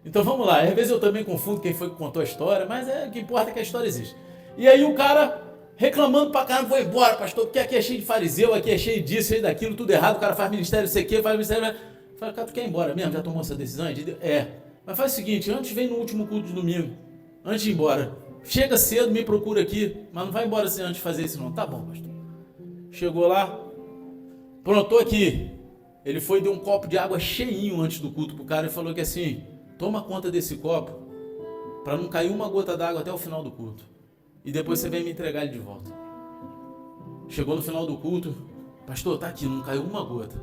Então vamos lá, às vezes eu também confundo quem foi que contou a história, mas o que importa é que a história existe. E aí o cara reclamando pra caramba, vou embora, pastor, porque aqui é cheio de fariseu, aqui é cheio disso, cheio daquilo, tudo errado, o cara faz ministério, não sei o quê, faz ministério... Fala, cara, tu quer ir embora mesmo? Já tomou essa decisão? Mas faz o seguinte, antes vem no último culto de domingo, antes de ir embora, chega cedo, me procura aqui, mas não vai embora sem antes de fazer isso não. Tá bom, pastor. Chegou lá, pronto, tô aqui. Ele foi e deu um copo de água cheinho antes do culto pro cara e falou que assim, toma conta desse copo, para não cair uma gota d'água até o final do culto. E depois você vem me entregar ele de volta. Chegou no final do culto, pastor, tá aqui, não caiu uma gota.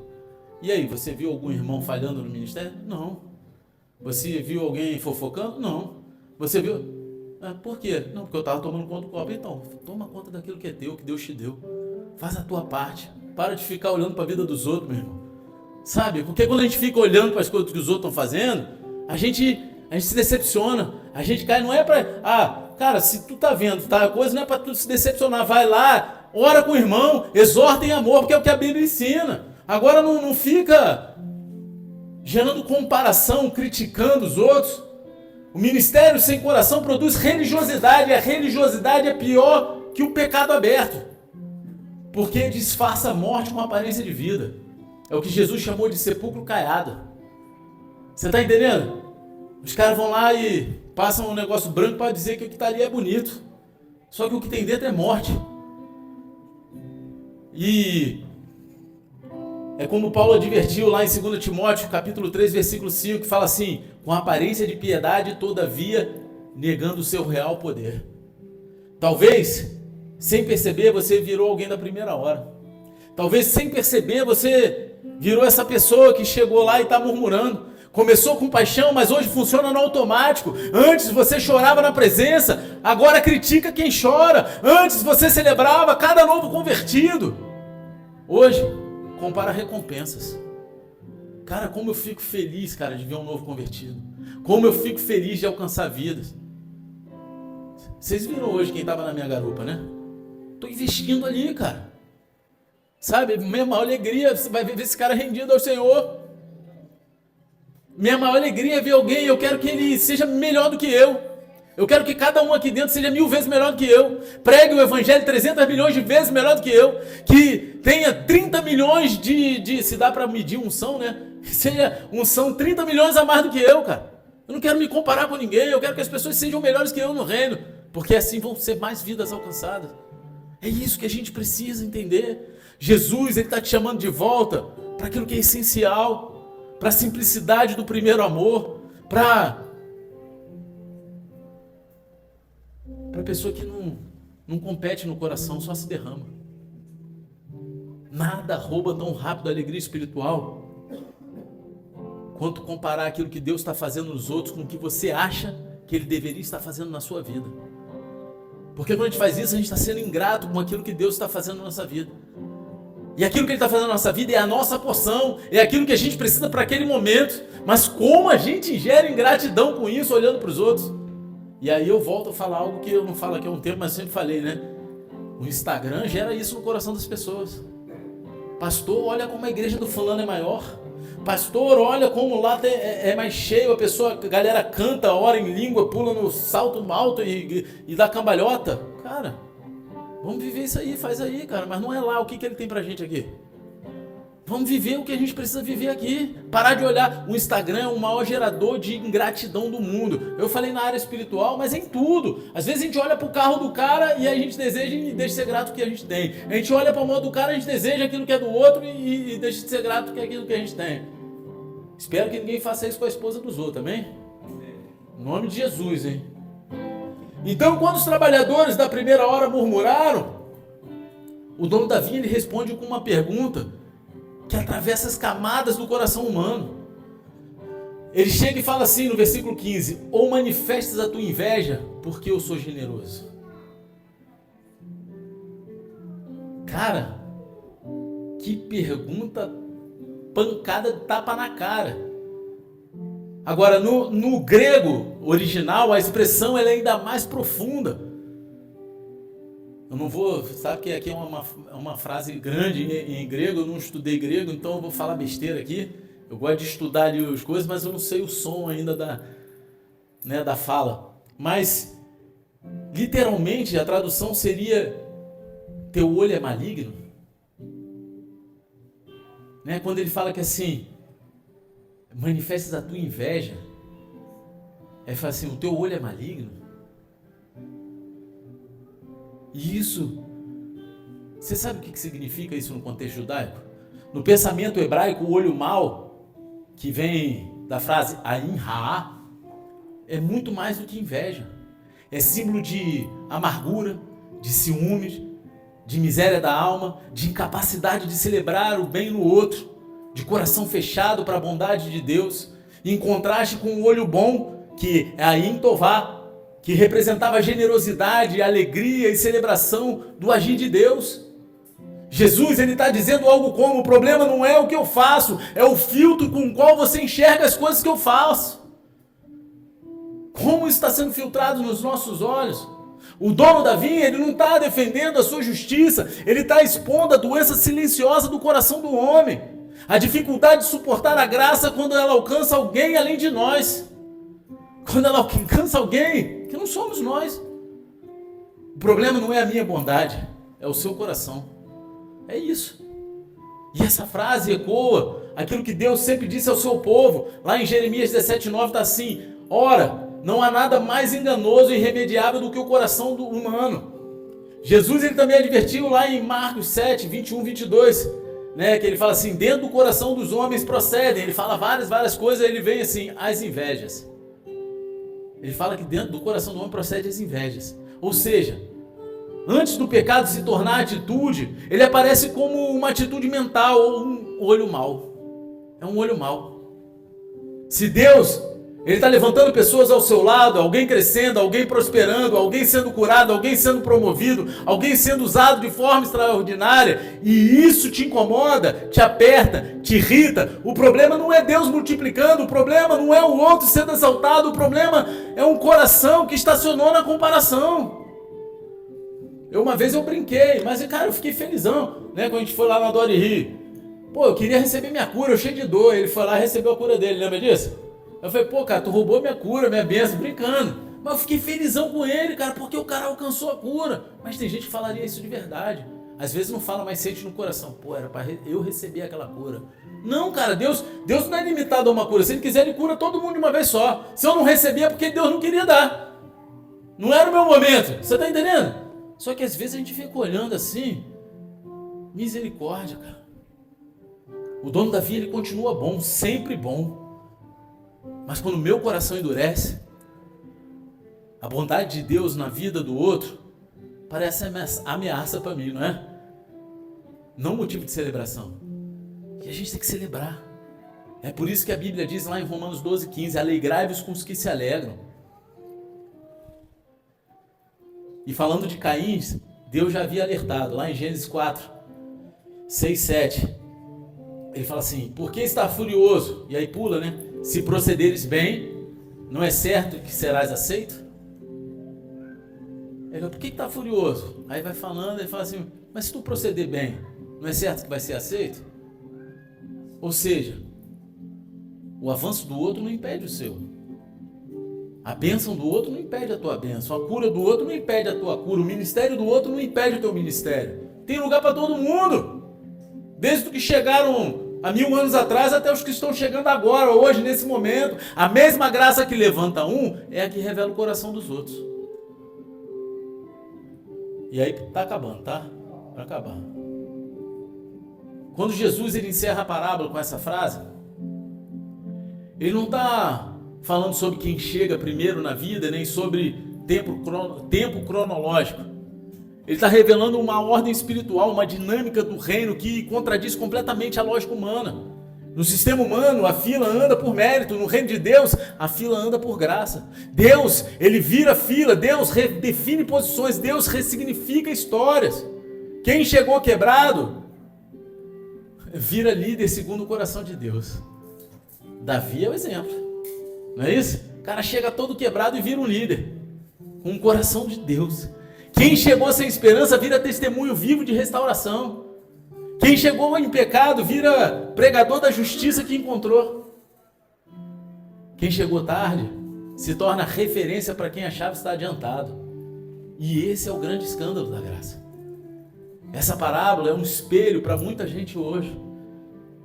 E aí, você viu algum irmão falhando no ministério? Não. Você viu alguém fofocando? Não. Você viu? Por quê? Não, porque eu estava tomando conta do copo. Então, toma conta daquilo que é teu, que Deus te deu. Faz a tua parte. Para de ficar olhando para a vida dos outros, meu irmão. Sabe? Porque quando a gente fica olhando para as coisas que os outros estão fazendo, a gente se decepciona. A gente cai, não é para... cara, se tu tá vendo, tá? A coisa não é para tu se decepcionar. Vai lá, ora com o irmão, exorta em amor, porque é o que a Bíblia ensina. Agora não fica gerando comparação, criticando os outros. O ministério sem coração produz religiosidade. E a religiosidade é pior que o pecado aberto. Porque disfarça a morte com aparência de vida. É o que Jesus chamou de sepulcro caiado. Você está entendendo? Os caras vão lá e passam um negócio branco para dizer que o que está ali é bonito. Só que o que tem dentro é morte. E é como Paulo advertiu lá em 2 Timóteo, capítulo 3, versículo 5, que fala assim, com aparência de piedade, todavia, negando o seu real poder. Talvez, sem perceber, você virou alguém da primeira hora. Talvez, sem perceber, você virou essa pessoa que chegou lá e está murmurando. Começou com paixão, mas hoje funciona no automático. Antes você chorava na presença, agora critica quem chora. Antes você celebrava cada novo convertido. Hoje, compara recompensas. Cara, como eu fico feliz, cara, de ver um novo convertido. Como eu fico feliz de alcançar vidas. Vocês viram hoje quem estava na minha garupa, né? Estou investindo ali, cara. Sabe, minha maior alegria, você vai ver esse cara rendido ao Senhor. Minha maior alegria é ver alguém, eu quero que ele seja melhor do que eu. Eu quero que cada um aqui dentro seja 1000 vezes melhor do que eu. Pregue o evangelho 300 milhões de vezes melhor do que eu. Que tenha 30 milhões de se dá para medir unção, né? Que seja unção 30 milhões a mais do que eu, cara. Eu não quero me comparar com ninguém. Eu quero que as pessoas sejam melhores que eu no reino. Porque assim vão ser mais vidas alcançadas. É isso que a gente precisa entender. Jesus, ele está te chamando de volta para aquilo que é essencial. Para a simplicidade do primeiro amor. Para a pessoa que não compete no coração, só se derrama. Nada rouba tão rápido a alegria espiritual quanto comparar aquilo que Deus está fazendo nos outros com o que você acha que Ele deveria estar fazendo na sua vida. Porque quando a gente faz isso, a gente está sendo ingrato com aquilo que Deus está fazendo na nossa vida. E aquilo que Ele está fazendo na nossa vida é a nossa porção, é aquilo que a gente precisa para aquele momento. Mas como a gente gera ingratidão com isso, olhando para os outros? E aí eu volto a falar algo que eu não falo aqui há um tempo, mas eu sempre falei, né? O Instagram gera isso no coração das pessoas. Pastor, olha como a igreja do fulano é maior. Pastor, olha como lá é mais cheio, a galera canta, ora em língua, pula no salto alto e dá cambalhota. Cara, vamos viver isso aí, faz aí, cara. Mas não é lá o que ele tem pra gente aqui. Vamos viver o que a gente precisa viver aqui. Parar de olhar. O Instagram é o maior gerador de ingratidão do mundo. Eu falei na área espiritual, mas em tudo. Às vezes a gente olha pro carro do cara e a gente deseja e deixa de ser grato o que a gente tem. A gente olha pra moto do cara e a gente deseja aquilo que é do outro e deixa de ser grato que é aquilo que a gente tem. Espero que ninguém faça isso com a esposa dos outros, amém? Em nome de Jesus, hein? Então, quando os trabalhadores da primeira hora murmuraram, o dono da vinha ele responde com uma pergunta que atravessa as camadas do coração humano. Ele chega e fala assim no versículo 15: ou manifestas a tua inveja, porque eu sou generoso. Cara, que pergunta pancada de tapa na cara. Agora, no grego original, a expressão ela é ainda mais profunda. Eu não vou, sabe que aqui é uma frase grande em grego, eu não estudei grego, então eu vou falar besteira aqui. Eu gosto de estudar ali as coisas, mas eu não sei o som ainda da fala. Mas, literalmente, a tradução seria: teu olho é maligno. Né? Quando ele fala que assim, manifestas a tua inveja, ele fala assim, o teu olho é maligno. E isso, você sabe o que significa isso no contexto judaico? No pensamento hebraico, o olho mau, que vem da frase Ain Ha'ah, é muito mais do que inveja. É símbolo de amargura, de ciúmes, de miséria da alma, de incapacidade de celebrar o bem no outro, de coração fechado para a bondade de Deus, em contraste com o olho bom, que é Ain Tová, que representava a generosidade, a alegria e celebração do agir de Deus. Jesus, ele está dizendo algo como: o problema não é o que eu faço, é o filtro com o qual você enxerga as coisas que eu faço. Como isso está sendo filtrado nos nossos olhos? O dono da vinha, ele não está defendendo a sua justiça, ele está expondo a doença silenciosa do coração do homem, a dificuldade de suportar a graça quando ela alcança alguém além de nós, quando ela alcança alguém que não somos nós. O problema não é a minha bondade, é o seu coração. É isso. E essa frase ecoa aquilo que Deus sempre disse ao seu povo. Lá em Jeremias 17:9 está assim: ora, não há nada mais enganoso e irremediável do que o coração do humano. Jesus, ele também advertiu lá em Marcos 7, 21, 22, né, que ele fala assim: dentro do coração dos homens procedem. Ele fala várias coisas, ele vem assim: as invejas. Ele fala que dentro do coração do homem procedem as invejas. Ou seja, antes do pecado se tornar atitude, ele aparece como uma atitude mental ou um olho mau. É um olho mau. Se Deus, ele está levantando pessoas ao seu lado, alguém crescendo, alguém prosperando, alguém sendo curado, alguém sendo promovido, alguém sendo usado de forma extraordinária, e isso te incomoda, te aperta, te irrita, o problema não é Deus multiplicando, o problema não é o outro sendo exaltado, o problema é um coração que estacionou na comparação. Uma vez eu brinquei, mas cara, eu fiquei felizão, né? Quando a gente foi lá na Dori Rio. Pô, eu queria receber minha cura, eu cheio de dor. Ele foi lá e recebeu a cura dele, lembra disso? Eu falei: pô, cara, tu roubou minha cura, minha bênção, brincando. Mas eu fiquei felizão com ele, cara, porque o cara alcançou a cura. Mas tem gente que falaria isso de verdade. Às vezes não fala, mas sente no coração: pô, era para eu receber aquela cura. Não, cara, Deus não é limitado a uma cura. Se ele quiser, ele cura todo mundo de uma vez só. Se eu não receber, é porque Deus não queria dar. Não era o meu momento. Você tá entendendo? Só que às vezes a gente fica olhando assim, misericórdia, cara. O dono da vinha, ele continua bom, sempre bom. Mas quando o meu coração endurece, a bondade de Deus na vida do outro parece ameaça para mim, não é? Não motivo de celebração. E a gente tem que celebrar. É por isso que a Bíblia diz lá em Romanos 12:15, alegrai-vos com os que se alegram. E falando de Caim, Deus já havia alertado, lá em Gênesis 4, 6, 7. Ele fala assim: por que está furioso? E aí pula, né? Se procederes bem, não é certo que serás aceito? Ele fala: por que está furioso? Aí vai falando, ele fala assim: mas se tu proceder bem, não é certo que vai ser aceito? Ou seja, o avanço do outro não impede o seu. A bênção do outro não impede a tua bênção. A cura do outro não impede a tua cura. O ministério do outro não impede o teu ministério. Tem lugar para todo mundo. Desde os que chegaram há 1000 anos atrás até os que estão chegando agora, hoje, nesse momento. A mesma graça que levanta um é a que revela o coração dos outros. E aí tá acabando, tá? Para acabar. Quando Jesus, ele encerra a parábola com essa frase, ele não está falando sobre quem chega primeiro na vida, nem sobre tempo cronológico. Ele está revelando uma ordem espiritual, uma dinâmica do reino que contradiz completamente a lógica humana. No sistema humano, a fila anda por mérito. No reino de Deus, a fila anda por graça. Deus, ele vira fila. Deus redefine posições. Deus ressignifica histórias. Quem chegou quebrado, vira líder segundo o coração de Deus. Davi é o exemplo. Não é isso? O cara chega todo quebrado e vira um líder, com um coração de Deus. Quem chegou sem esperança vira testemunho vivo de restauração. Quem chegou em pecado vira pregador da justiça que encontrou. Quem chegou tarde se torna referência para quem achava estar adiantado. E esse é o grande escândalo da graça. Essa parábola é um espelho para muita gente hoje.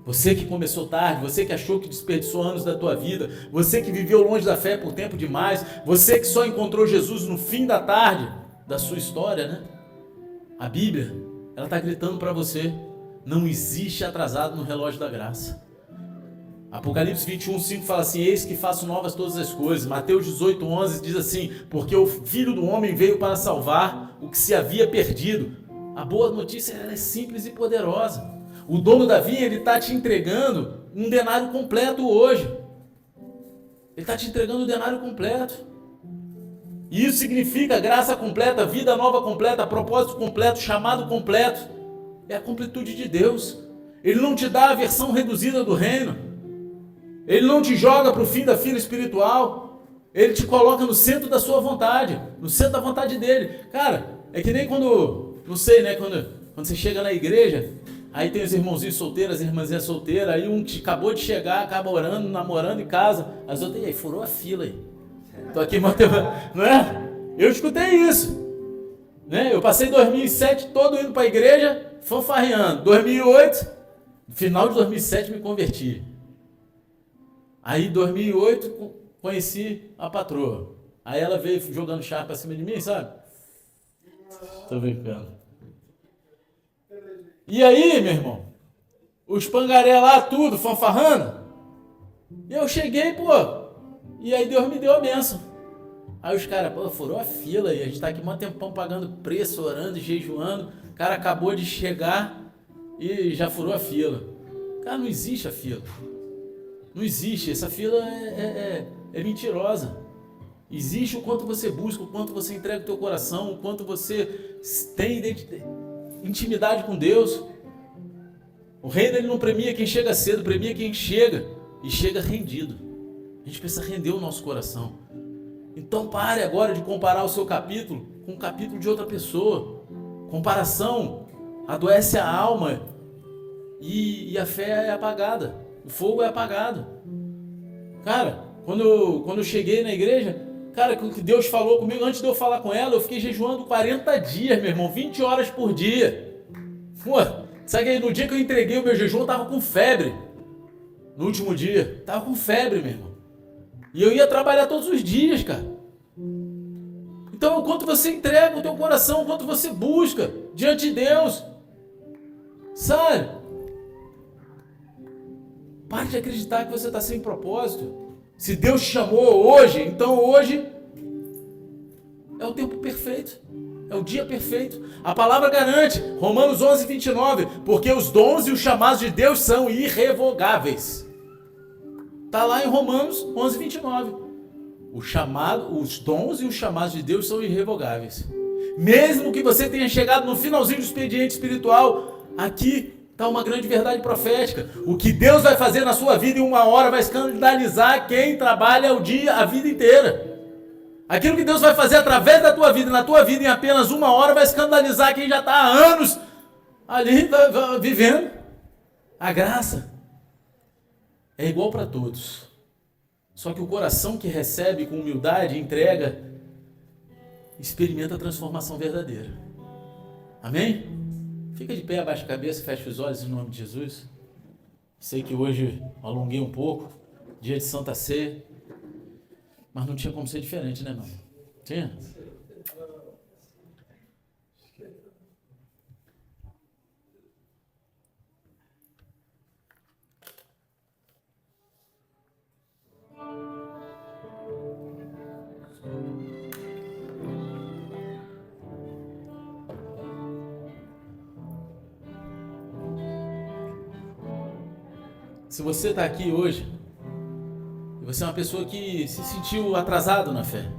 Você que começou tarde, você que achou que desperdiçou anos da tua vida, você que viveu longe da fé por tempo demais, você que só encontrou Jesus no fim da tarde da sua história, né? A Bíblia, ela está gritando para você, não existe atrasado no relógio da graça. Apocalipse 21:5 fala assim, eis que faço novas todas as coisas. Mateus 18:11 diz assim, porque o Filho do Homem veio para salvar o que se havia perdido. A boa notícia ela é simples e poderosa. O dono da vinha, ele está te entregando um denário completo hoje. Ele está te entregando um denário completo. E isso significa graça completa, vida nova completa, propósito completo, chamado completo. É a completude de Deus. Ele não te dá a versão reduzida do reino. Ele não te joga para o fim da fila espiritual. Ele te coloca no centro da sua vontade, no centro da vontade dele. Cara, é que nem quando, não sei, né, quando você chega na igreja, aí tem os irmãozinhos solteiros, as irmãzinhas solteiras, aí um que acabou de chegar, acaba orando, namorando em casa, as outras, e aí, furou a fila aí. Tô aqui mantendo, não é? Eu escutei isso, né? Eu passei 2007 todo indo para a igreja, fanfarreando. 2008, final de 2007 me converti. Aí 2008 conheci a patroa. Aí ela veio jogando chá para cima de mim, sabe? Tô brincando. E aí, meu irmão, os pangaré lá, tudo, fanfarrando. Eu cheguei, pô, e aí Deus me deu a bênção. Aí os caras, pô, furou a fila e a gente tá aqui um tempão pagando preço, orando e jejuando. O cara acabou de chegar e já furou a fila. Cara, não existe a fila. Não existe, essa fila é mentirosa. Existe o quanto você busca, o quanto você entrega o teu coração, o quanto você tem intimidade com Deus. O reino ele não premia quem chega cedo, premia quem chega e chega rendido. A gente precisa render o nosso coração. Então pare agora de comparar o seu capítulo com o capítulo de outra pessoa. Comparação adoece a alma e a fé é apagada. O fogo é apagado. Cara, quando eu cheguei na igreja, cara, o que Deus falou comigo, antes de eu falar com ela, eu fiquei jejuando 40 dias, meu irmão, 20 horas por dia. Pô, sabe que no dia que eu entreguei o meu jejum, eu tava com febre. No último dia, tava com febre, meu irmão. E eu ia trabalhar todos os dias, cara. Então, o quanto você entrega o teu coração, o quanto você busca diante de Deus, sabe? Pare de acreditar que você está sem propósito. Se Deus te chamou hoje, então hoje é o tempo perfeito. É o dia perfeito. A palavra garante, Romanos 11:29, porque os dons e os chamados de Deus são irrevogáveis. Está lá em Romanos 11:29. Os dons e os chamados de Deus são irrevogáveis. Mesmo que você tenha chegado no finalzinho do expediente espiritual, aqui está uma grande verdade profética. O que Deus vai fazer na sua vida em uma hora vai escandalizar quem trabalha a vida inteira. Aquilo que Deus vai fazer através da tua vida, na tua vida em apenas uma hora, vai escandalizar quem já está há anos ali vivendo. A graça é igual para todos. Só que o coração que recebe com humildade e entrega, experimenta a transformação verdadeira. Amém? Fica de pé, abaixa a cabeça, fecha os olhos em nome de Jesus. Sei que hoje alonguei um pouco, dia de Santa Ceia, mas não tinha como ser diferente, né, mano? Tinha? Se você está aqui hoje, e você é uma pessoa que se sentiu atrasado na fé,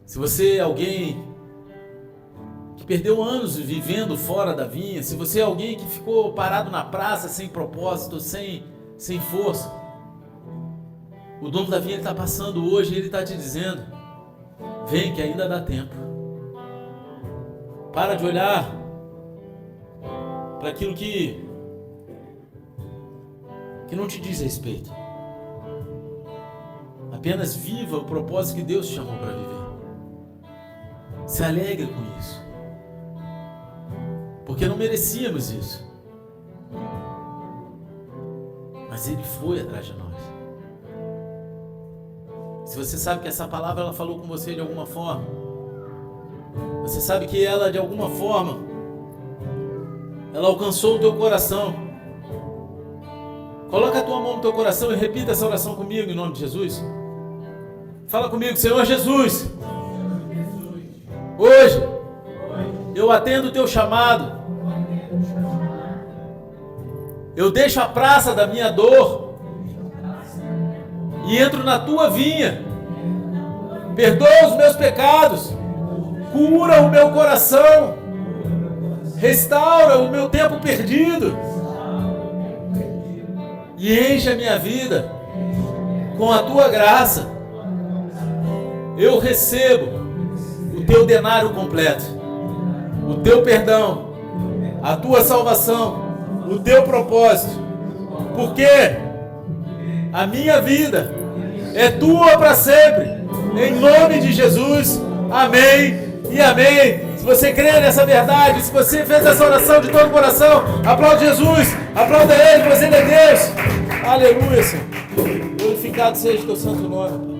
se você é alguém que perdeu anos vivendo fora da vinha, se você é alguém que ficou parado na praça sem propósito, sem força, o dono da vinha está passando hoje e ele está te dizendo, vem que ainda dá tempo. Para de olhar para aquilo que não te diz respeito. Apenas viva o propósito que Deus te chamou para viver. Se alegre com isso. Porque não merecíamos isso. Mas Ele foi atrás de nós. Se você sabe que essa palavra ela falou com você de alguma forma, Você sabe que ela, de alguma forma, ela alcançou o teu coração. Coloca a tua mão no teu coração e repita essa oração comigo, em nome de Jesus. Fala comigo: Senhor Jesus, hoje eu atendo o teu chamado. Eu deixo a praça da minha dor e entro na tua vinha. Perdoa os meus pecados, cura o meu coração, restaura o meu tempo perdido e enche a minha vida com a tua graça. Eu recebo o teu denário completo, o teu perdão, a tua salvação, o teu propósito, porque a minha vida é tua para sempre, em nome de Jesus. Amém e amém. Se você crê nessa verdade, se você fez essa oração de todo o coração, aplaude Jesus, aplauda Ele, você é Deus. Aleluia, Senhor. Glorificado seja o teu santo nome.